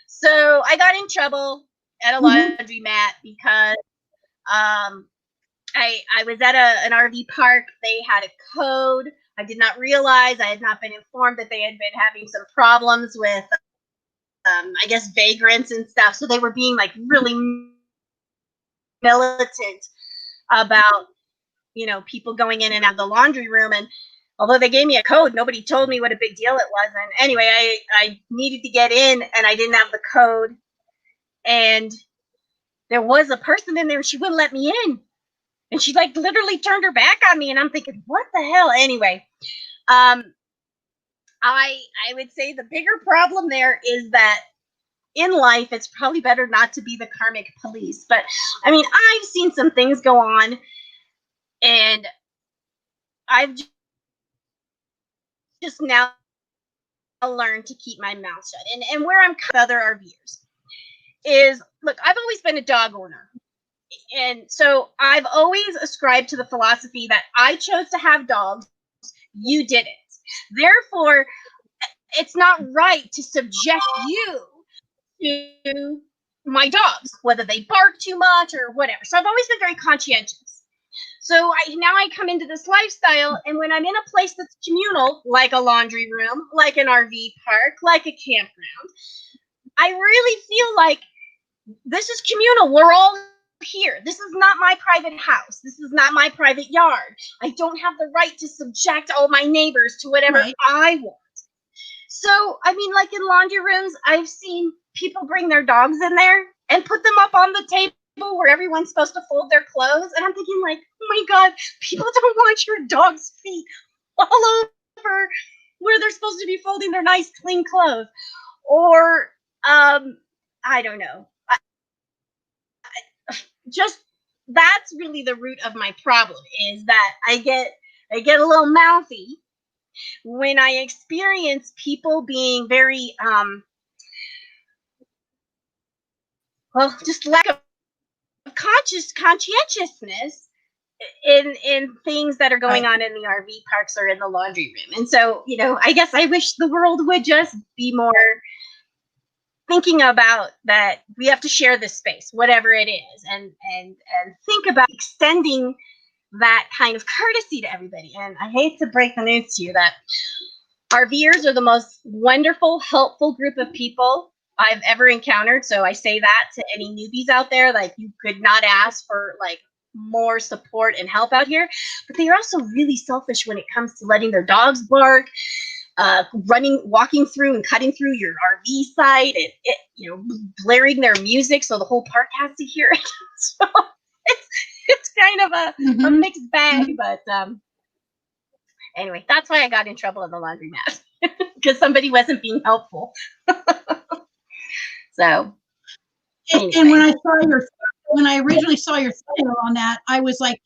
So I got in trouble at a laundromat because I was at an RV park. They had a code. I did not realize, I had not been informed that they had been having some problems with, I guess, vagrants and stuff. So they were being like really militant about, people going in and out of the laundry room. And although they gave me a code, nobody told me what a big deal it was. And anyway, I needed to get in and I didn't have the code. And there was a person in there and she wouldn't let me in. And she like literally turned her back on me, and I'm thinking, what the hell? Anyway, I would say the bigger problem there is that in life, it's probably better not to be the karmic police. But I mean, I've seen some things go on, and I've just now learned to keep my mouth shut. And where I'm with other RVers is, look, I've always been a dog owner. And so I've always ascribed to the philosophy that I chose to have dogs, you didn't. Therefore, it's not right to subject you to my dogs, whether they bark too much or whatever. So I've always been very conscientious. So now I come into this lifestyle, and when I'm in a place that's communal, like a laundry room, like an RV park, like a campground, I really feel like this is communal. We're all here. This is not my private house. This is not my private yard. I don't have the right to subject all my neighbors to whatever I want. So, I mean, like in laundry rooms, I've seen people bring their dogs in there and put them up on the table where everyone's supposed to fold their clothes. And I'm thinking like, oh my God, people don't want your dog's feet all over where they're supposed to be folding their nice, clean clothes. Or, I don't know. Just that's really the root of my problem, is that I get a little mouthy when I experience people being very just lack of conscientiousness in things that are going on in the RV parks or in the laundry room. And so, I guess I wish the world would just be more thinking about that we have to share this space, whatever it is, and think about extending that kind of courtesy to everybody. And I hate to break the news to you that RVers are the most wonderful, helpful group of people I've ever encountered. So I say that to any newbies out there, like you could not ask for like more support and help out here. But they are also really selfish when it comes to letting their dogs bark, walking through and cutting through your RV site, and blaring their music so the whole park has to hear it. So it's kind of a mixed bag, but anyway, that's why I got in trouble in the laundromat because somebody wasn't being helpful. So, anyway. And when I originally saw your thumbnail on that, I was like,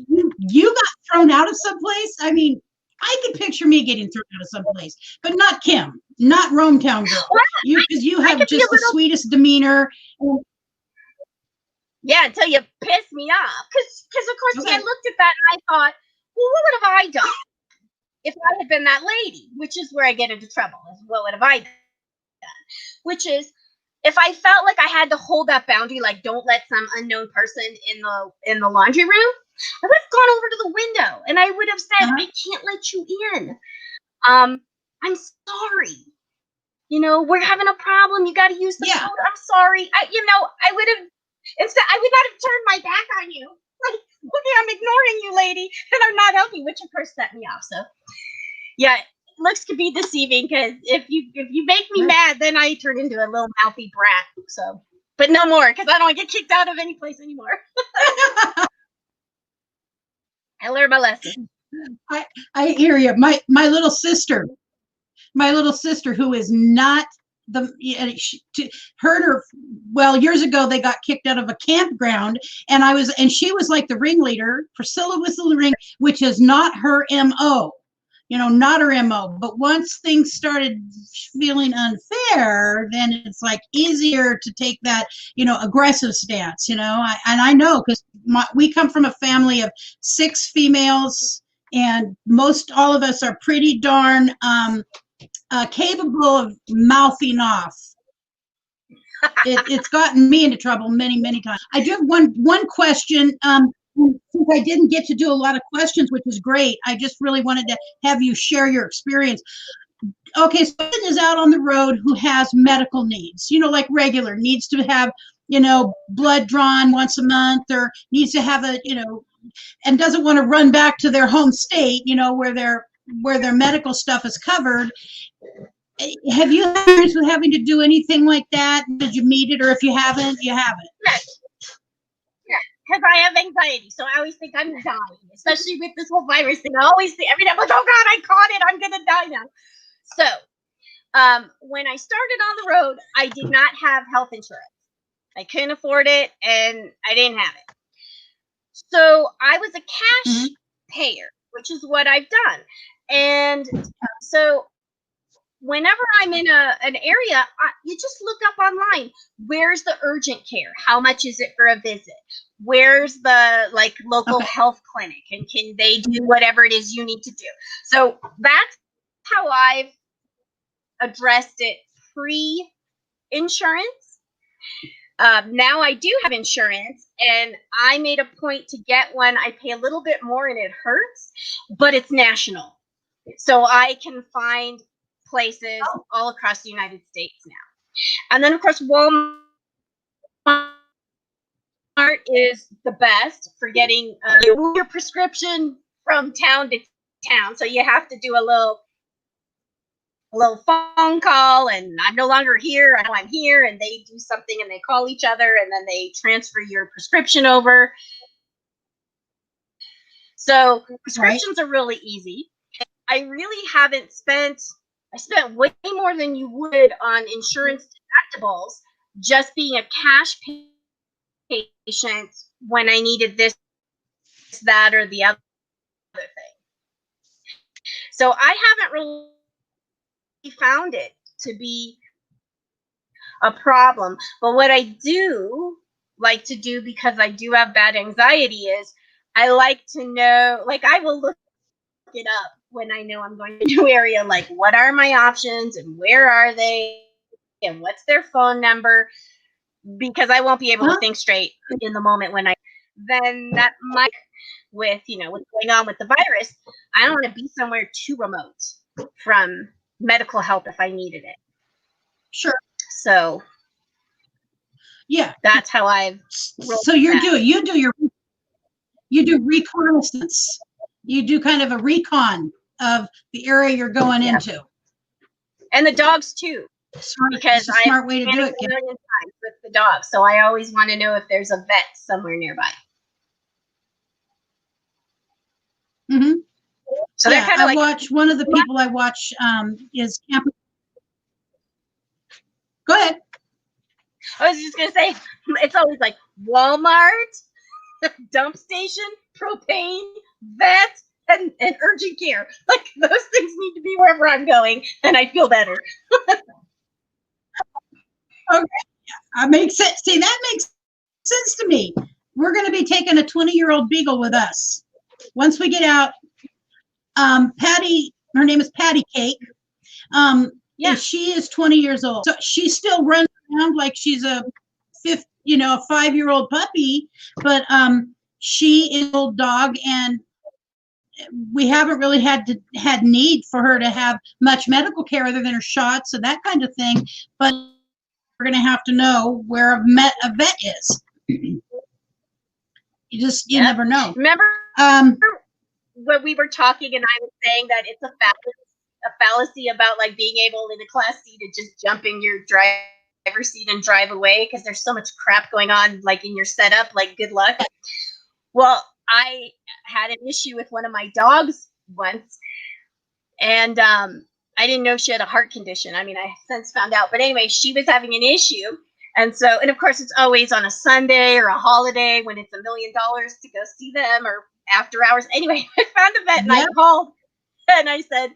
you got thrown out of someplace? I mean, I could picture me getting thrown out of someplace, but not Kim, not ROAMTOWN Girl. Because you have just the sweetest demeanor. Yeah, until you pissed me off. Because of course, I looked at that and I thought, well, what would have I done if I had been that lady? Which is where I get into trouble. What would have I done? Which is, if I felt like I had to hold that boundary, like don't let some unknown person in the laundry room, I would have gone over to the window and I would have said, I can't let you in. I'm sorry. We're having a problem. You got to use the code. I'm sorry. I would have, instead, I would not have turned my back on you. Like, okay, I'm ignoring you, lady, and I'm not helping, which of course set me off. So, yeah, looks can be deceiving because if you make me mad, then I turn into a little mouthy brat. So, but no more because I don't get kicked out of any place anymore. I learned my lesson. I hear you. My little sister, who is not years ago they got kicked out of a campground, and she was like the ringleader. Priscilla was the ring, which is not her MO. Not her MO. But once things started feeling unfair, then it's like easier to take that, aggressive stance, and I know because we come from a family of 6 females, and all of us are pretty darn capable of mouthing off. It's gotten me into trouble many, many times. I do have one question. Since I didn't get to do a lot of questions, which is great, I just really wanted to have you share your experience. Okay, so someone is out on the road who has medical needs, like regular, needs to have, blood drawn once a month, or needs to have and doesn't want to run back to their home state, where their medical stuff is covered. Have you had experience with having to do anything like that? Did you meet it, or if you haven't, you haven't? Because I have anxiety, so I always think I'm dying, especially with this whole virus thing. I always think, every time, like, oh God, I caught it, I'm gonna die now. So, when I started on the road, I did not have health insurance. I couldn't afford it, and I didn't have it. So I was a cash payer, which is what I've done. And so whenever I'm in an area, you just look up online, where's the urgent care? How much is it for a visit? Where's the local health clinic? And can they do whatever it is you need to do? So that's how I've addressed it pre-insurance. Now I do have insurance, and I made a point to get one. I pay a little bit more and it hurts, but it's national. So I can find places all across the United States now. And then, of course, Walmart is the best for getting your prescription from town to town. So you have to do a little phone call, and I'm no longer here. I know I'm here, and they do something, and they call each other, and then they transfer your prescription over. So prescriptions are really easy. I really haven't spent. I spent way more than you would on insurance deductibles just being a cash patient when I needed this, that, or the other thing. So I haven't really found it to be a problem. But what I do like to do, because I do have bad anxiety, is I like to know, I will look it up when I know I'm going to a new area, what are my options and where are they and what's their phone number, because I won't be able to think straight in the moment then that might, with what's going on with the virus, I don't want to be somewhere too remote from medical help if I needed it. Sure. So yeah, that's how I've. So you do reconnaissance. You do kind of a recon of the area you're going into. And the dogs too. Smart, Because it's a smart way to do it. a million times with the dogs, so I always want to know if there's a vet somewhere nearby. Mm-hmm. So yeah, they're kind of like, watch one of the people I watch is Camp. Go ahead. I was just gonna say, it's always like Walmart, dump station, propane, vet, and urgent care. Like those things need to be wherever I'm going, and I feel better. Okay, makes sense. See, that makes sense to me. We're going to be taking a 20-year-old beagle with us once we get out. Patty, her name is Patty Cake. Yeah. She is 20 years old, so she still runs around like she's a 5-year-old puppy. But she is an old dog, and we haven't really had need for her to have much medical care other than her shots and that kind of thing. But we're going to have to know where a vet is. You never know. Remember when we were talking and I was saying that it's a fallacy about like being able in a class C to just jump in your driver's seat and drive away because there's so much crap going on like in your setup, like good luck. Well, I had an issue with one of my dogs once, and I didn't know she had a heart condition. I mean, I since found out. But anyway, she was having an issue. And so, and of course, it's always on a Sunday or a holiday when it's $1 million to go see them or after hours. Anyway, I found a vet and I called and I said,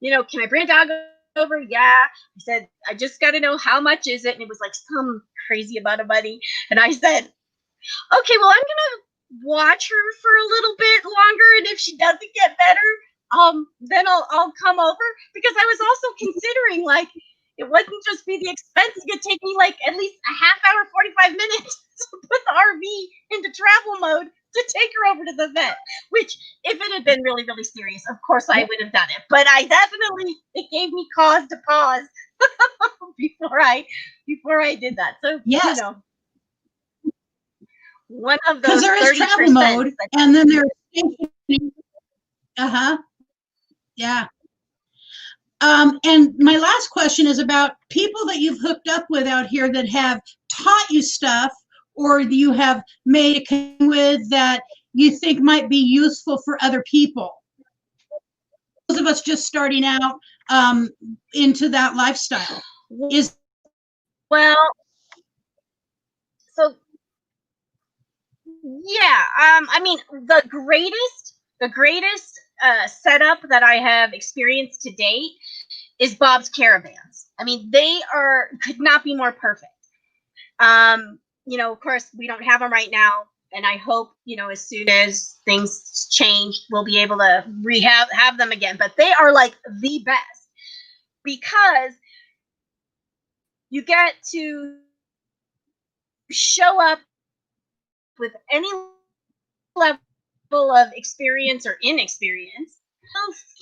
can I bring a dog over? Yeah. I said, I just got to know how much is it? And it was like some crazy amount of money. And I said, okay, well, I'm going to watch her for a little bit longer. And if she doesn't get better, then I'll come over, because I was also considering like it wouldn't just be the expense. It could take me like at least a half hour, 45 minutes to put the RV into travel mode to take her over to the vet, which if it had been really, really serious, of course I would have done it. But it gave me cause to pause before I did that. So, yes. One of those, because there is travel mode, and then there's yeah. And my last question is about people that you've hooked up with out here that have taught you stuff, or you have made a connection with that you think might be useful for other people. Those of us just starting out into that lifestyle is so yeah. I mean, the greatest setup that I have experienced to date is Bob's Caravans. I mean, they could not be more perfect. Of course, we don't have them right now, and I hope, as soon as things change, we'll be able to have them again. But they are like the best, because you get to show up with any level of experience or inexperience.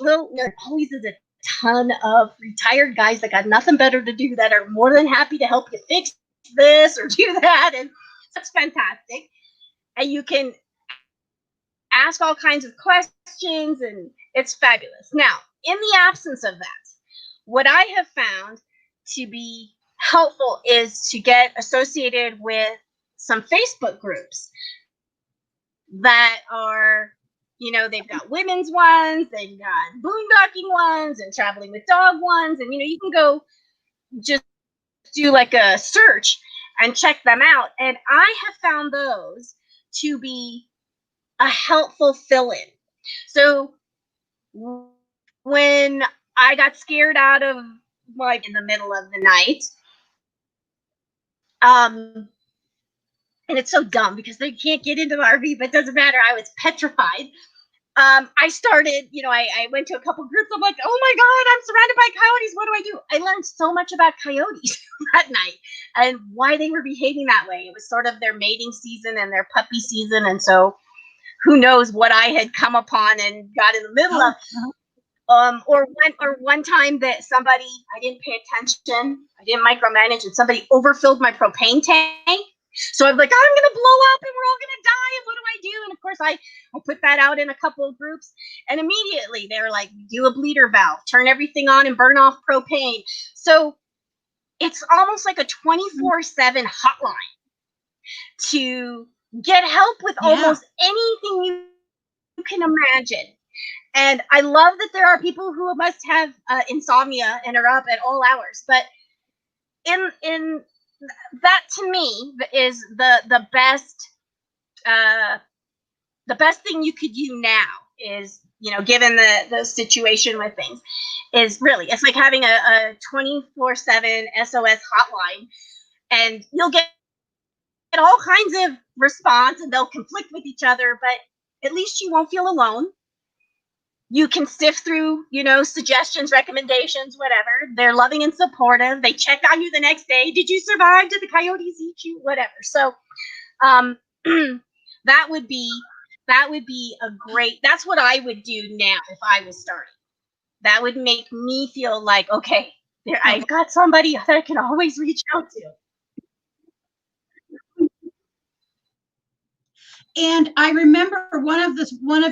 There always is a ton of retired guys that got nothing better to do that are more than happy to help you fix this or do that, and that's fantastic. And you can ask all kinds of questions, and it's fabulous. Now, in the absence of that, what I have found to be helpful is to get associated with some Facebook groups that are, they've got women's ones, they've got boondocking ones, and traveling with dog ones, and you can go just do like a search and check them out. And I have found those to be a helpful fill-in. So when I got scared out of, like, in the middle of the night, and it's so dumb because they can't get into the RV, but it doesn't matter. I was petrified. I started, I went to a couple groups. I'm like, oh my God, I'm surrounded by coyotes. What do I do? I learned so much about coyotes that night and why they were behaving that way. It was sort of their mating season and their puppy season. And so who knows what I had come upon and got in the middle of. Or one time that somebody, I didn't pay attention, I didn't micromanage, and somebody overfilled my propane tank. So I'm like, I'm going to blow up and we're all going to die. And what do I I do. And of course, I put that out in a couple of groups, and immediately they're like, do a bleeder valve, turn everything on and burn off propane. So it's almost like a 24/7 hotline to get help with almost anything you can imagine. And I love that there are people who must have insomnia and are up at all hours. But in that, to me, is the best thing you could do now is, given the situation with things, is really, it's like having a 24/7 SOS hotline, and you'll get all kinds of response, and they'll conflict with each other, but at least you won't feel alone. You can sift through, suggestions, recommendations, whatever. They're loving and supportive. They check on you the next day. Did you survive? Did the coyotes eat you? Whatever. So that would be a great, that's what I would do now if I was starting. That would make me feel like, okay, I've got somebody that I can always reach out to. And I remember one of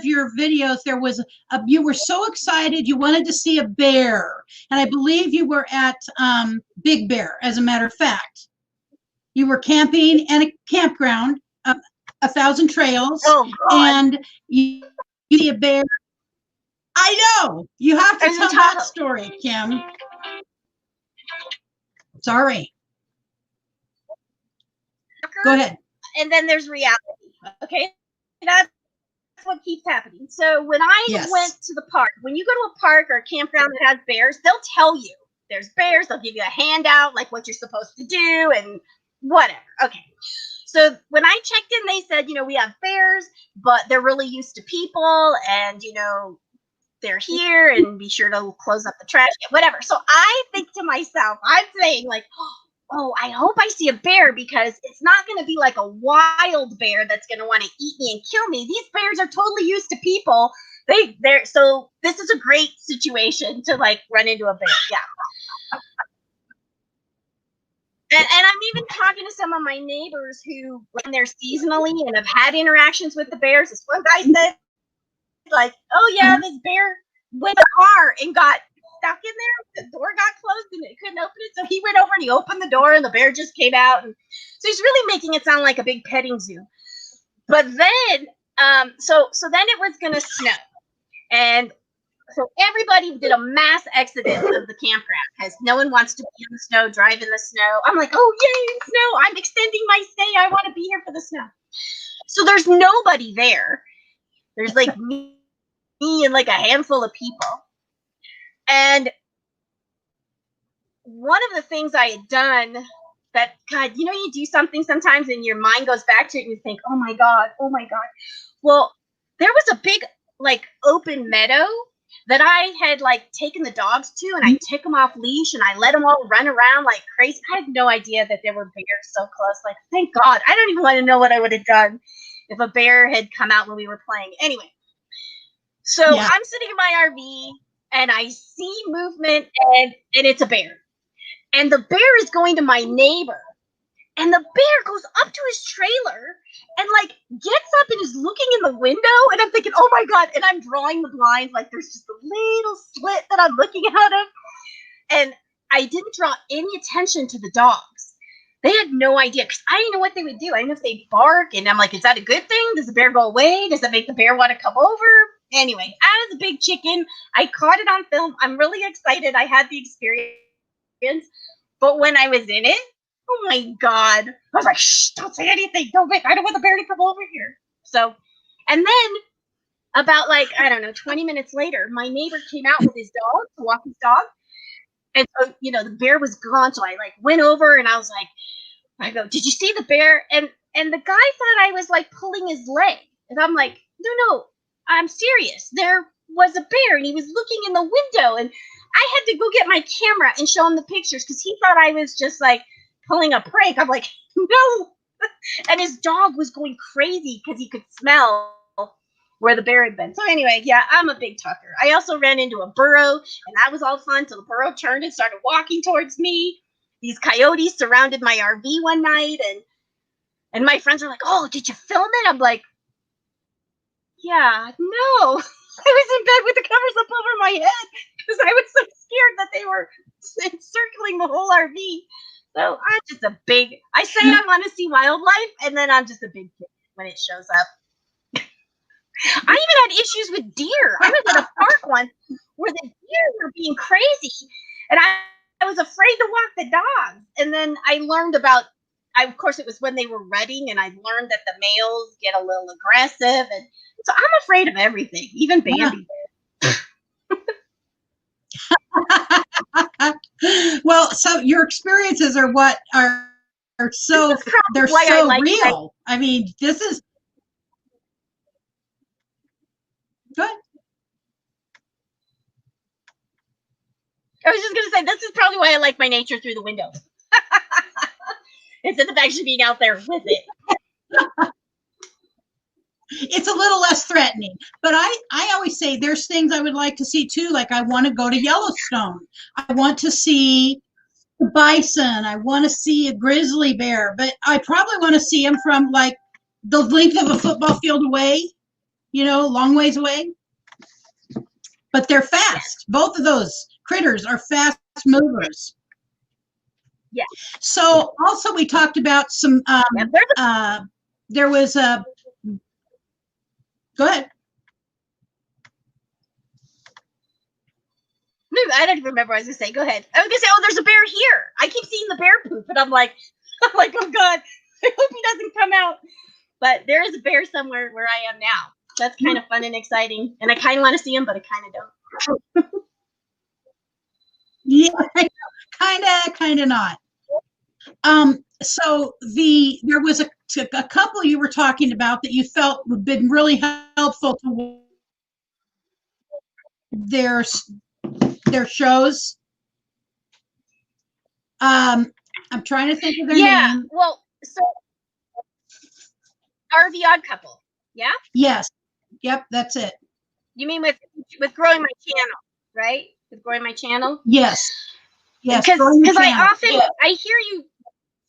your videos, there was you were so excited, you wanted to see a bear. And I believe you were at Big Bear, as a matter of fact. You were camping in a campground, 1,000 trails. Oh, God. And you see a bear. I know. You have to tell that story, Kim. Sorry. Go ahead. And then there's reality. Okay, that's what keeps happening. So when I went to the park, when you go to a park or a campground that has bears, they'll tell you there's bears. They'll give you a handout, like what you're supposed to do and whatever. Okay. So when I checked in, they said, we have bears, but they're really used to people, and, they're here, and be sure to close up the trash, whatever. So I think to myself, I'm saying like, oh, I hope I see a bear, because it's not going to be like a wild bear that's going to want to eat me and kill me. These bears are totally used to people. So this is a great situation to like run into a bear. Yeah. And I'm even talking to some of my neighbors who run there seasonally and have had interactions with the bears. This one guy said, like, oh yeah, this bear went in the car and got stuck in there. The door got closed and it couldn't open it. So he went over and he opened the door, and the bear just came out. And so he's really making it sound like a big petting zoo. But then, so then it was going to snow. And so everybody did a mass exodus of the campground, because no one wants to be in the snow, drive in the snow. I'm like, oh, yay, snow. I'm extending my stay. I want to be here for the snow. So there's nobody there. There's like me and like a handful of people. And one of the things I had done that, God, you do something sometimes and your mind goes back to it and you think, oh my God. Well, there was a big like open meadow that I had like taken the dogs to, and I took them off leash and I let them all run around like crazy. I had no idea that there were bears so close. Like, thank God. I don't even want to know what I would have done if a bear had come out when we were playing. Anyway, so I'm sitting in my RV and I see movement, and it's a bear. And the bear is going to my neighbor. And the bear goes up to his trailer and like gets up and is looking in the window. And I'm thinking, oh my God. And I'm drawing the blinds. Like there's just a little slit that I'm looking out of. And I didn't draw any attention to the dogs. They had no idea, because I didn't know what they would do. I didn't know if they'd bark. And I'm like, is that a good thing? Does the bear go away? Does that make the bear want to come over? Anyway, I was a big chicken. I caught it on film. I'm really excited. I had the experience. But when I was in it, oh my God, I was like, shh, don't say anything. I don't want the bear to come over here. So, and then about like, I don't know, 20 minutes later, my neighbor came out with his dog to walk his dog. And so, the bear was gone. So I like went over and I was like, I go, did you see the bear? And the guy thought I was like pulling his leg. And I'm like, no, I'm serious. There was a bear and he was looking in the window. And I had to go get my camera and show him the pictures, because he thought I was just like pulling a prank. I'm like, no. And his dog was going crazy because he could smell where the bear had been. So anyway, yeah, I'm a big talker. I also ran into a burro, and that was all fun till the burro turned and started walking towards me. These coyotes surrounded my RV one night, and my friends were like, oh, did you film it? I'm like, Yeah, no. I was in bed with the covers up over my head because I was so scared that they were circling the whole RV. So I'm just a big, I say I want to see wildlife, and then I'm just a big kid when it shows up. I even had issues with deer. I was at a park once where the deer were being crazy, and I was afraid to walk the dogs. And then I learned about, of course, it was when they were rutting, and I learned that the males get a little aggressive, and so I'm afraid of everything, even Bambi. Well, so your experiences are what are so, they're so real. I mean, this is good. I was just going to say, this is probably why I like my nature through the window. Instead of actually being out there with it. It's a little less threatening, but I always say there's things I would like to see too. Like I want to go to Yellowstone. I want to see the bison. I want to see a grizzly bear, but I probably want to see them from like the length of a football field away, you know, long ways away. But they're fast. Both of those critters are fast movers. Yeah. So also we talked about some, there was a, go ahead. No, I don't even remember what I was going to say. Go ahead. I was going to say, oh, there's a bear here. I keep seeing the bear poop, and I'm like, oh God, I hope he doesn't come out. But there is a bear somewhere where I am now. That's kind of fun and exciting. And I kind of want to see him, but I kind of don't. Yeah, kind of not. So there was a couple you were talking about that you felt have been really helpful to their shows. I'm trying to think of their name. Well, so RV Odd Couple. Yeah. Yes. Yep. That's it. You mean with growing my channel, right? With growing my channel. Yes. Yes. Because I often I hear you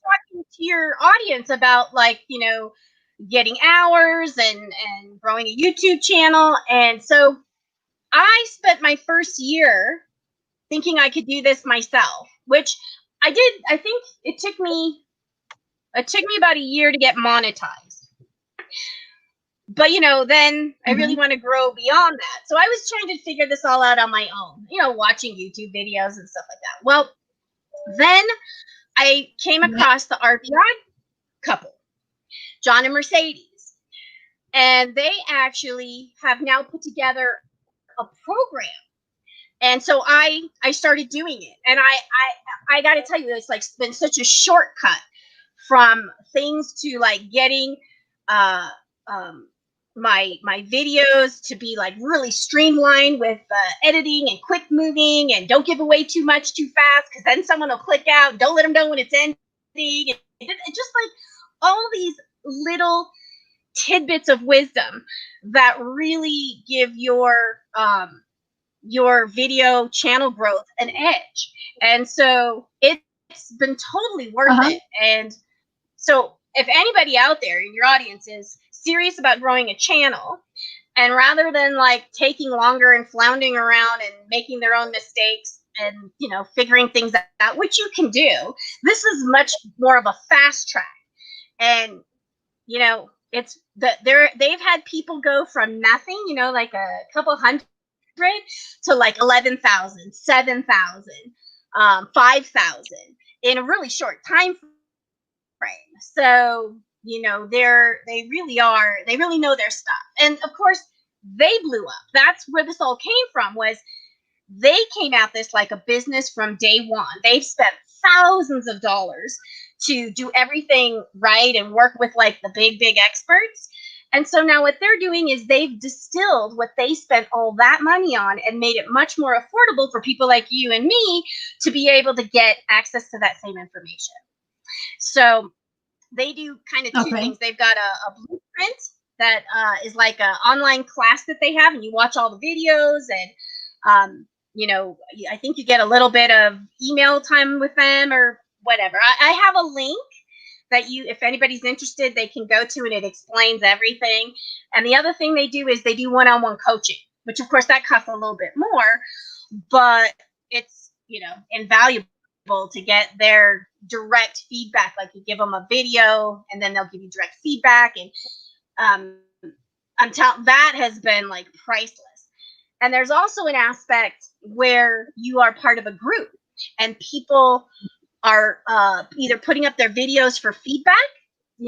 talking to your audience about, like, you know, getting hours and growing a YouTube channel. And so I spent my first year thinking I could do this myself, which I did. I think it took me about a year to get monetized. But, you know, then I really want to grow beyond that. So I was trying to figure this all out on my own, you know, watching YouTube videos and stuff like that. Well, then I came across the RV Odd Couple, John and Mercedes. And they actually have now put together a program. And so I started doing it. And I got to tell you, it's like been such a shortcut from things to like getting my videos to be like really streamlined with editing and quick moving, and don't give away too much too fast, because then someone will click out. Don't let them know when it's ending. It's just like all these little tidbits of wisdom that really give your video channel growth an edge. And so it's been totally worth it. And so if anybody out there in your audience is serious about growing a channel, and rather than like taking longer and floundering around and making their own mistakes and, you know, figuring things out, which you can do, this is much more of a fast track. And, you know, it's they've had people go from nothing, you know, like a couple hundred to like 11,000, 7,000, 5,000 in a really short time frame. So, you know, they really know their stuff. And of course, they blew up. That's where this all came from, was they came at this like a business from day one. They've spent thousands of dollars to do everything right and work with like the big experts. And so now what they're doing is they've distilled what they spent all that money on and made it much more affordable for people like you and me to be able to get access to that same information. So they do kind of two things. They've got a blueprint that is like an online class that they have, and you watch all the videos, and you know, I think you get a little bit of email time with them or whatever. I have a link that if anybody's interested, they can go to, and it explains everything. And the other thing they do is they do one-on-one coaching, which of course that costs a little bit more, but it's, invaluable to get their direct feedback. Like you give them a video and then they'll give you direct feedback. And that has been like priceless. And there's also an aspect where you are part of a group and people are either putting up their videos for feedback.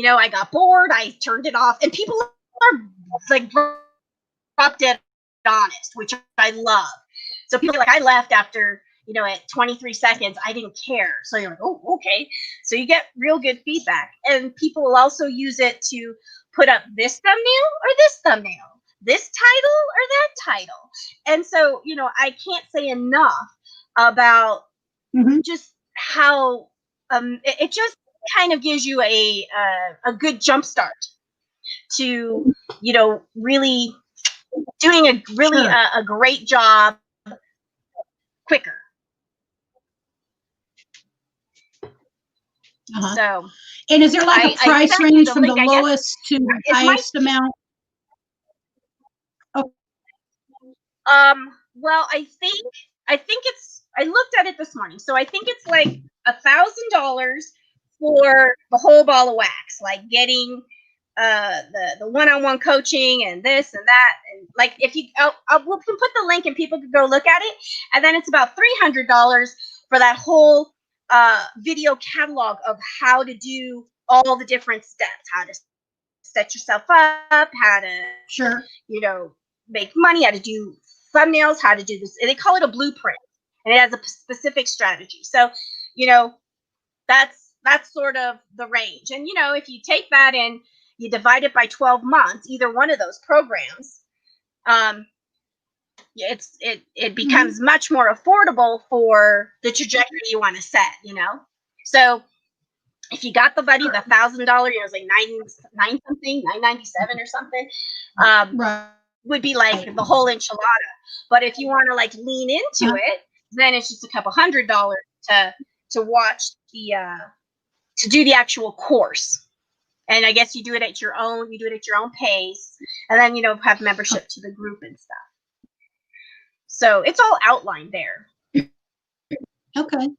I got bored, I turned it off, and people are like drop dead honest, which I love. So people are like, I left after, at 23 seconds, I didn't care. So you're like, oh, okay. So you get real good feedback. And people will also use it to put up this thumbnail or this thumbnail, this title or that title. And so, I can't say enough about just how it just kind of gives you a good jump start to, really doing a great job quicker. So, and is there like a price range from the lowest to the highest amount? Oh. Well, I think I looked at it this morning. So I think it's like $1,000 for the whole ball of wax, like getting the one-on-one coaching and this and that. And like, if you, we can put the link and people can go look at it. And then it's about $300 for that whole video catalog of how to do all the different steps, how to set yourself up, how to, make money, how to do thumbnails, how to do this. And they call it a blueprint, and it has a specific strategy. So, that's sort of the range. And, if you take that and you divide it by 12 months, either one of those programs, it becomes much more affordable for the trajectory you want to set, So if you got the buddy, the $1,000, it's like $9 something, $9.97 or something, would be like the whole enchilada. But if you want to like lean into it, then it's just a couple $100 to watch to do the actual course. And I guess you do it at your own pace, and then, have membership to the group and stuff. So it's all outlined there. Okay.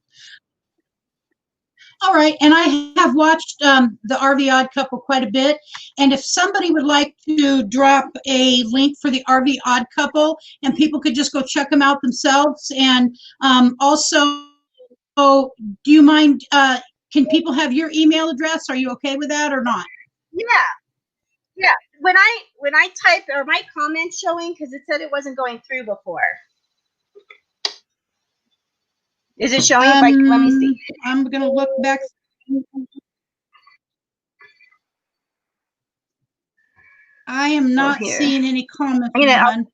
All right. And I have watched the RV Odd Couple quite a bit. And if somebody would like to drop a link for the RV Odd Couple and people could just go check them out themselves. And also, do you mind, can people have your email address? Are you okay with that or not? Yeah. When I typed, are my comments showing? Because it said it wasn't going through before. Is it showing? Let me see. I'm going to look back. I am not seeing any comments. All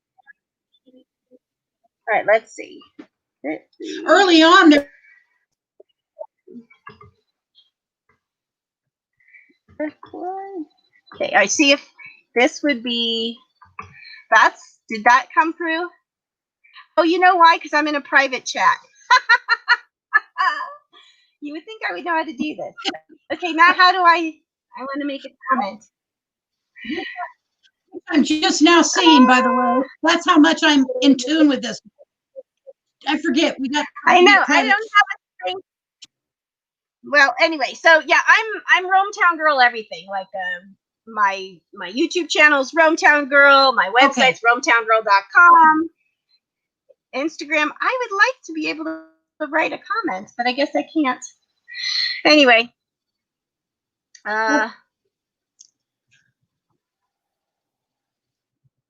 right, let's see. Early on, there. Okay, I see if this would be. Did that come through? Oh, you know why? Because I'm in a private chat. You would think I would know how to do this. Okay, now how do I want to make a comment. I'm just now seeing, by the way. That's how much I'm in tune with this. I forget. I know. I don't have a thing. Well, anyway, so yeah, I'm ROAMTOWN Girl everything. Like my YouTube channel is ROAMTOWN Girl. My website's ROAMTOWNGirl.com. Instagram. I would like to be able to write a comment, but I guess I can't. Anyway.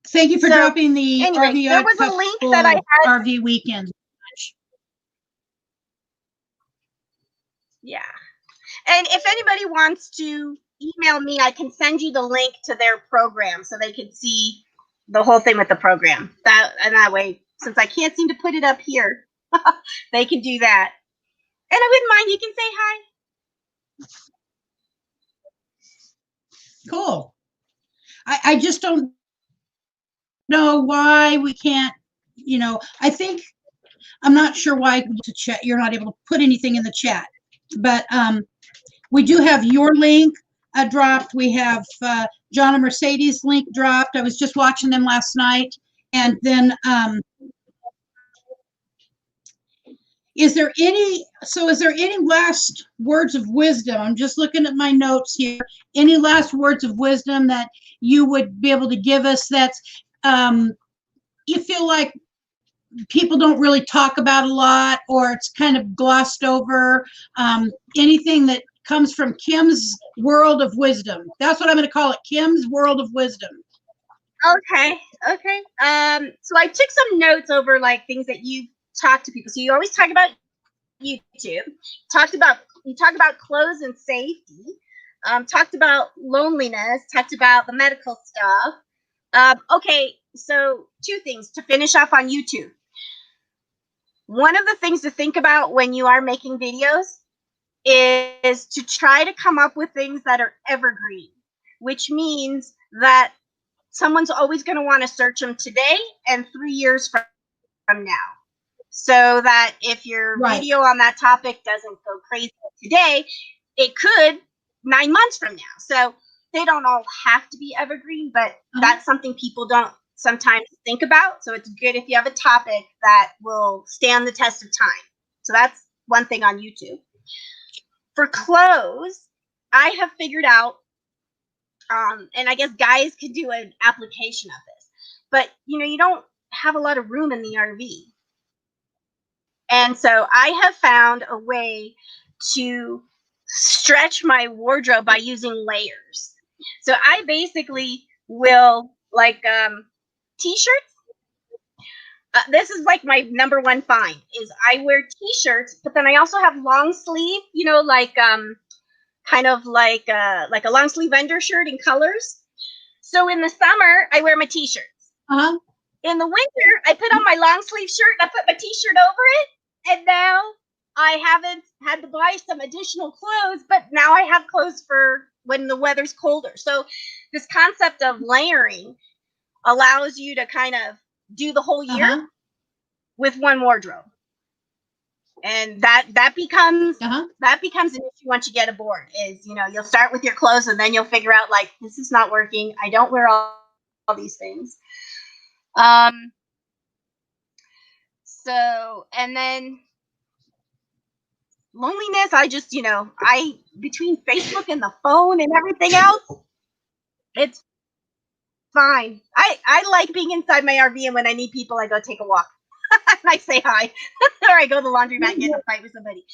Thank you for dropping the RV. There was a link that I had. RV weekend. Yeah. And if anybody wants to email me, I can send you the link to their program so they can see the whole thing with the program. That way, since I can't seem to put it up here, they can do that. And I wouldn't mind, you can say hi. Cool. I just don't know why we can't, I think, I'm not sure why to chat. You're not able to put anything in the chat, but We do have your link dropped. We have John and Mercedes link dropped. I was just watching them last night. And then is there any last words of wisdom? I'm just looking at my notes here. Any last words of wisdom that you would be able to give us that's you feel like people don't really talk about a lot, or it's kind of glossed over? Anything that comes from Kim's world of wisdom. That's what I'm going to call it, Kim's world of wisdom. Okay. So I took some notes over like things that you talk to people. So you always talk about YouTube. You talk about clothes and safety. Talked about loneliness. Talked about the medical stuff. Okay, so 2 things to finish off on YouTube. One of the things to think about when you are making videos is to try to come up with things that are evergreen, which means that someone's always going to want to search them today and 3 years from now. So that if your video on that topic doesn't go crazy today, it could 9 months from now. So they don't all have to be evergreen, but that's something people don't sometimes think about. So it's good if you have a topic that will stand the test of time. So that's one thing on YouTube. For clothes, I have figured out, and I guess guys could do an application of this, but you don't have a lot of room in the RV. And so I have found a way to stretch my wardrobe by using layers. So I basically will like t-shirts. This is like my number one find is I wear t-shirts, but then I also have long sleeve, like kind of like a long sleeve undershirt in colors. So in the summer, I wear my t-shirts. In the winter, I put on my long sleeve shirt and I put my t-shirt over it. And now I haven't had to buy some additional clothes, but now I have clothes for when the weather's colder. So this concept of layering allows you to kind of do the whole year with one wardrobe. And that becomes an issue once you get aboard is, you'll start with your clothes and then you'll figure out like, this is not working. I don't wear all these things. So, and then loneliness, I just, between Facebook and the phone and everything else, it's fine. I like being inside my RV, and when I need people, I go take a walk. And I say hi. Or I go to the laundromat and get in a fight with somebody.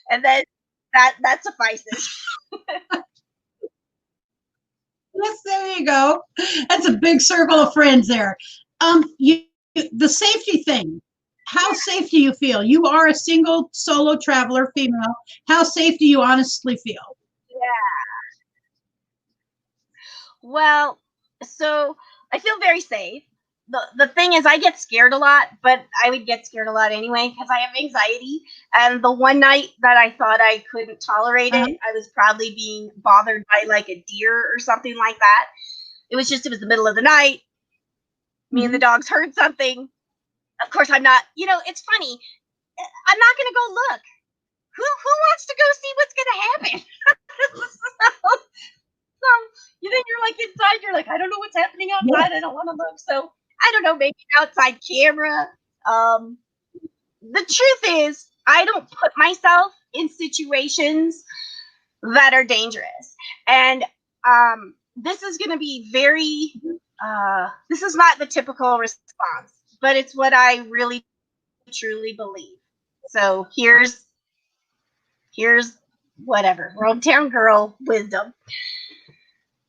And then that suffices. Yes, there you go. That's a big circle of friends there. The safety thing. How safe do you feel? You are a single solo traveler, female. How safe do you honestly feel? Yeah. Well, so I feel very safe. The thing is, I get scared a lot, but I would get scared a lot anyway because I have anxiety. And the one night that I thought I couldn't tolerate it, I was probably being bothered by like a deer or something like that. It was the middle of the night. Me and the dogs heard something. Of course, I'm not, it's funny. I'm not going to go look. Who wants to go see what's going to happen? So, then you're like inside, you're like, I don't know what's happening outside. I don't want to look. So, I don't know, maybe an outside camera. The truth is, I don't put myself in situations that are dangerous. And this is going to be very, this is not the typical response. But it's what I really, truly believe. So here's whatever, ROAMTOWN GORL wisdom.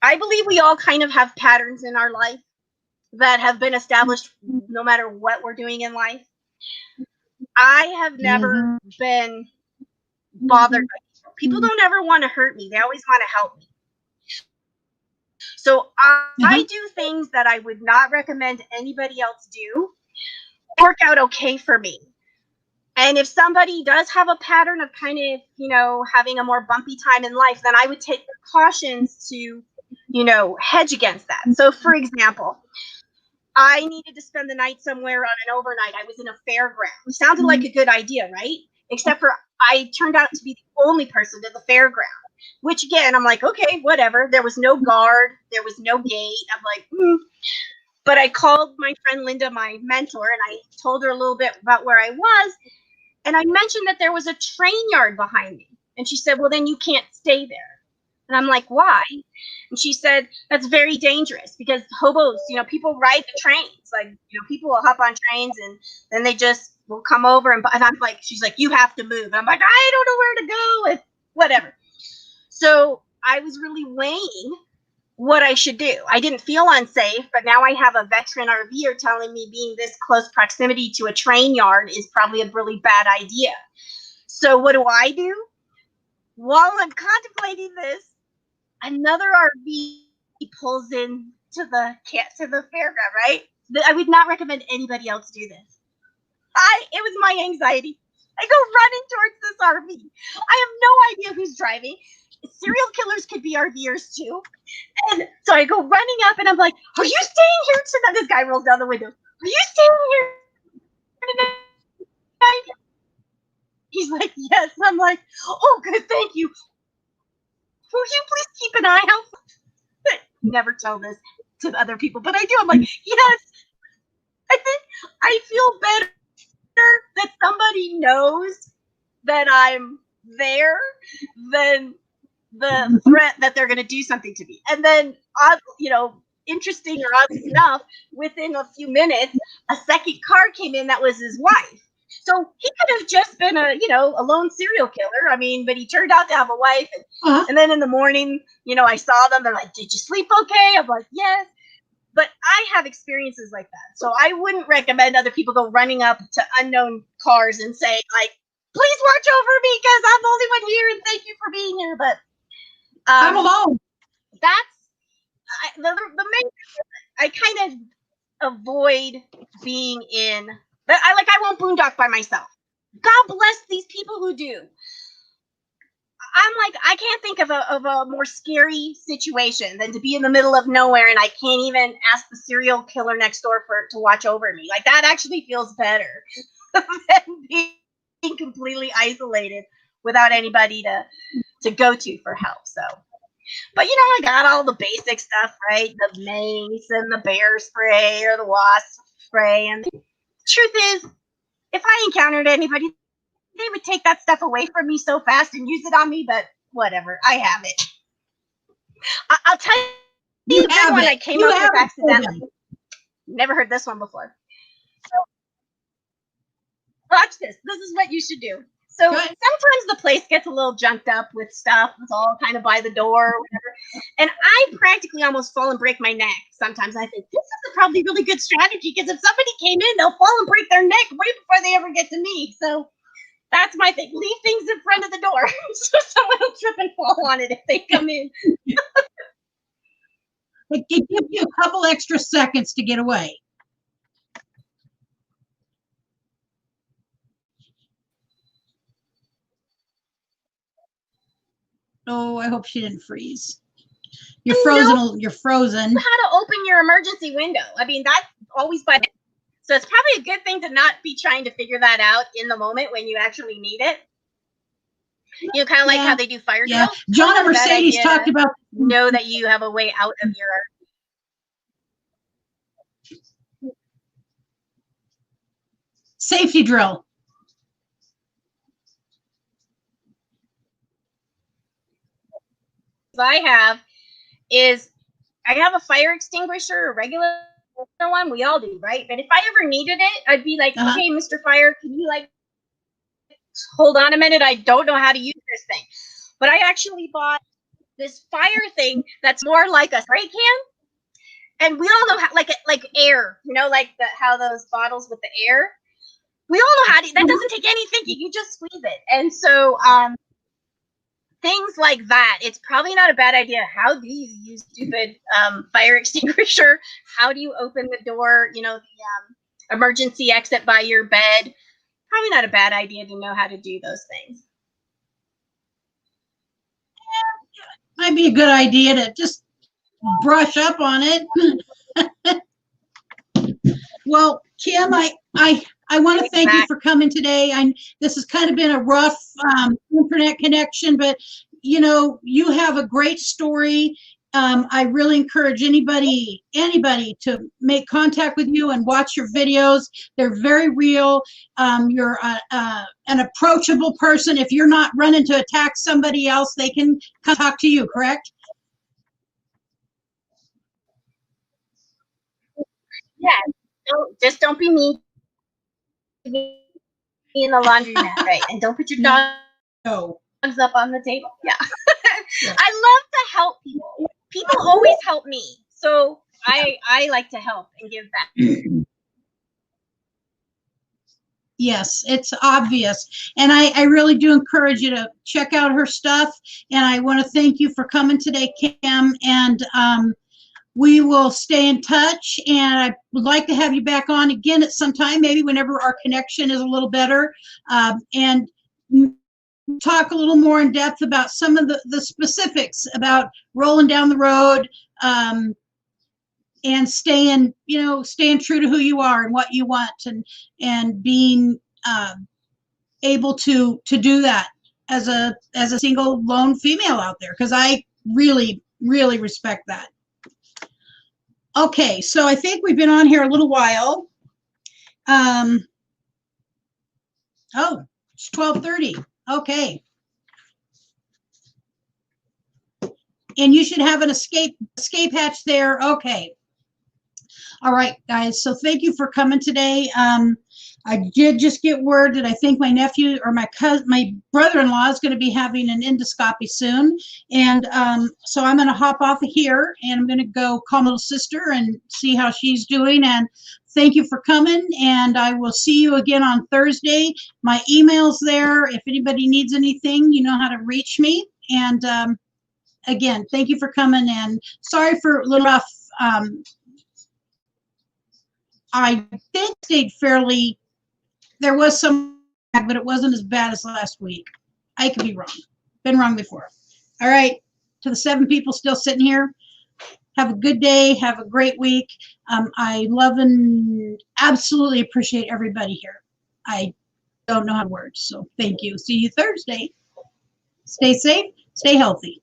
I believe we all kind of have patterns in our life that have been established no matter what we're doing in life. I have never been bothered by people. People don't ever want to hurt me. They always want to help me. So I do things that I would not recommend anybody else do. Work out okay for me. And if somebody does have a pattern of kind of, having a more bumpy time in life, then I would take precautions to, hedge against that. So for example, I needed to spend the night somewhere on an overnight. I was in a fairground, which sounded like a good idea, right? Except for I turned out to be the only person at the fairground. which again, I'm like, okay, whatever. There was no guard. There was no gate. I'm like, But I called my friend Linda, my mentor, and I told her a little bit about where I was. And I mentioned that there was a train yard behind me. And she said, well, then you can't stay there. And I'm like, why? And she said, that's very dangerous because hobos, people ride the trains. Like, people will hop on trains and then they just will come over. And I'm like, she's like, you have to move. And I'm like, I don't know where to go and whatever. So I was really weighing what I should do. I didn't feel unsafe, but now I have a veteran RVer telling me being this close proximity to a train yard is probably a really bad idea. So what do? While I'm contemplating this, another RV pulls in to the fairground, right? I would not recommend anybody else do this. It was my anxiety. I go running towards this RV. I have no idea who's driving. Serial killers could be RVers too. And so I go running up and I'm like, are you staying here tonight? This guy rolls down the window. Are you staying here tonight? He's like, yes. And I'm like, oh, good, thank you. Will you please keep an eye out? Never tell this to other people, but I do. I'm like, yes. I think I feel better that somebody knows that I'm there than the threat that they're going to do something to me. And then, interesting or odd enough, within a few minutes, a second car came in that was his wife. So he could have just been a lone serial killer. I mean, but he turned out to have a wife. And then in the morning, I saw them. They're like, did you sleep okay? I'm like, yes. But I have experiences like that. So I wouldn't recommend other people go running up to unknown cars and say, like, please watch over me because I'm the only one here and thank you for being here. But I'm alone. That's the main. I kind of avoid being in. I won't boondock by myself. God bless these people who do. I'm like, I can't think of a more scary situation than to be in the middle of nowhere and I can't even ask the serial killer next door to watch over me. Like that actually feels better than being completely isolated without anybody to go to for help. So, but I got all the basic stuff, right? The mace and the bear spray or the wasp spray. And the truth is, if I encountered anybody, they would take that stuff away from me so fast and use it on me, but whatever, I have it. I'll tell you a good one I came up with accidentally. Never heard this one before. So, watch this. This is what you should do. So sometimes the place gets a little junked up with stuff. It's all kind of by the door or whatever. And I practically almost fall and break my neck. Sometimes I think this is probably really good strategy because if somebody came in, they'll fall and break their neck right before they ever get to me. So that's my thing. Leave things in front of the door so someone will trip and fall on it if they come in. It gives you a couple extra seconds to get away. Oh, I hope she didn't freeze. You're frozen. No. You're frozen. How to open your emergency window. I mean, that's always by. So it's probably a good thing to not be trying to figure that out in the moment when you actually need it. Kind of like how they do fire drills. John and Mercedes talked about. Know that you have a way out of your. Safety drill. I have a fire extinguisher, a regular one. We all do, right? But if I ever needed it, I'd be like, okay, Mr. Fire, can you hold on a minute? I don't know how to use this thing. But I actually bought this fire thing that's more like a spray can. And we all know how, like air, how those bottles with the air. We all know how to, that doesn't take any thinking. You just squeeze it. And so, things like that, it's probably not a bad idea. How do you use stupid fire extinguisher? How do you open the door, the emergency exit by your bed? Probably not a bad idea to know how to do those things. Might be a good idea to just brush up on it. Well, Kim, I want to thank you for coming today. This has kind of been a rough internet connection, but you know, you have a great story. I really encourage anybody to make contact with you and watch your videos. They're very real. You're an approachable person. If you're not running to attack somebody else, they can come talk to you, correct? Yeah. Just don't be mean to me in the laundromat, right? And don't put your dogs up on the table. Yeah. Yeah. I love to help people. People always help me. So I like to help and give back. Yes, it's obvious. And I really do encourage you to check out her stuff. And I want to thank you for coming today, Kim. And we will stay in touch. And I would like to have you back on again at some time, maybe whenever our connection is a little better. And talk a little more in depth about some of the specifics about rolling down the road, and staying true to who you are and what you want, and being able to do that as a single lone female out there, because I really respect that. Okay, so I think we've been on here a little while. Oh, it's 12:30. Okay. And you should have an escape hatch there. Okay. All right, guys. So thank you for coming today. I did just get word that I think my nephew or my brother-in-law is going to be having an endoscopy soon. And so I'm going to hop off of here and I'm going to go call my little sister and see how she's doing. And thank you for coming. And I will see you again on Thursday. My email's there. If anybody needs anything, you know how to reach me. And again, thank you for coming. And sorry for a little rough. I think stayed fairly, there was some, but it wasn't as bad as last week. I could be wrong. Been wrong before. All right. To the 7 people still sitting here, have a good day. Have a great week. I love and absolutely appreciate everybody here. I don't know how to words, so thank you. See you Thursday. Stay safe. Stay healthy.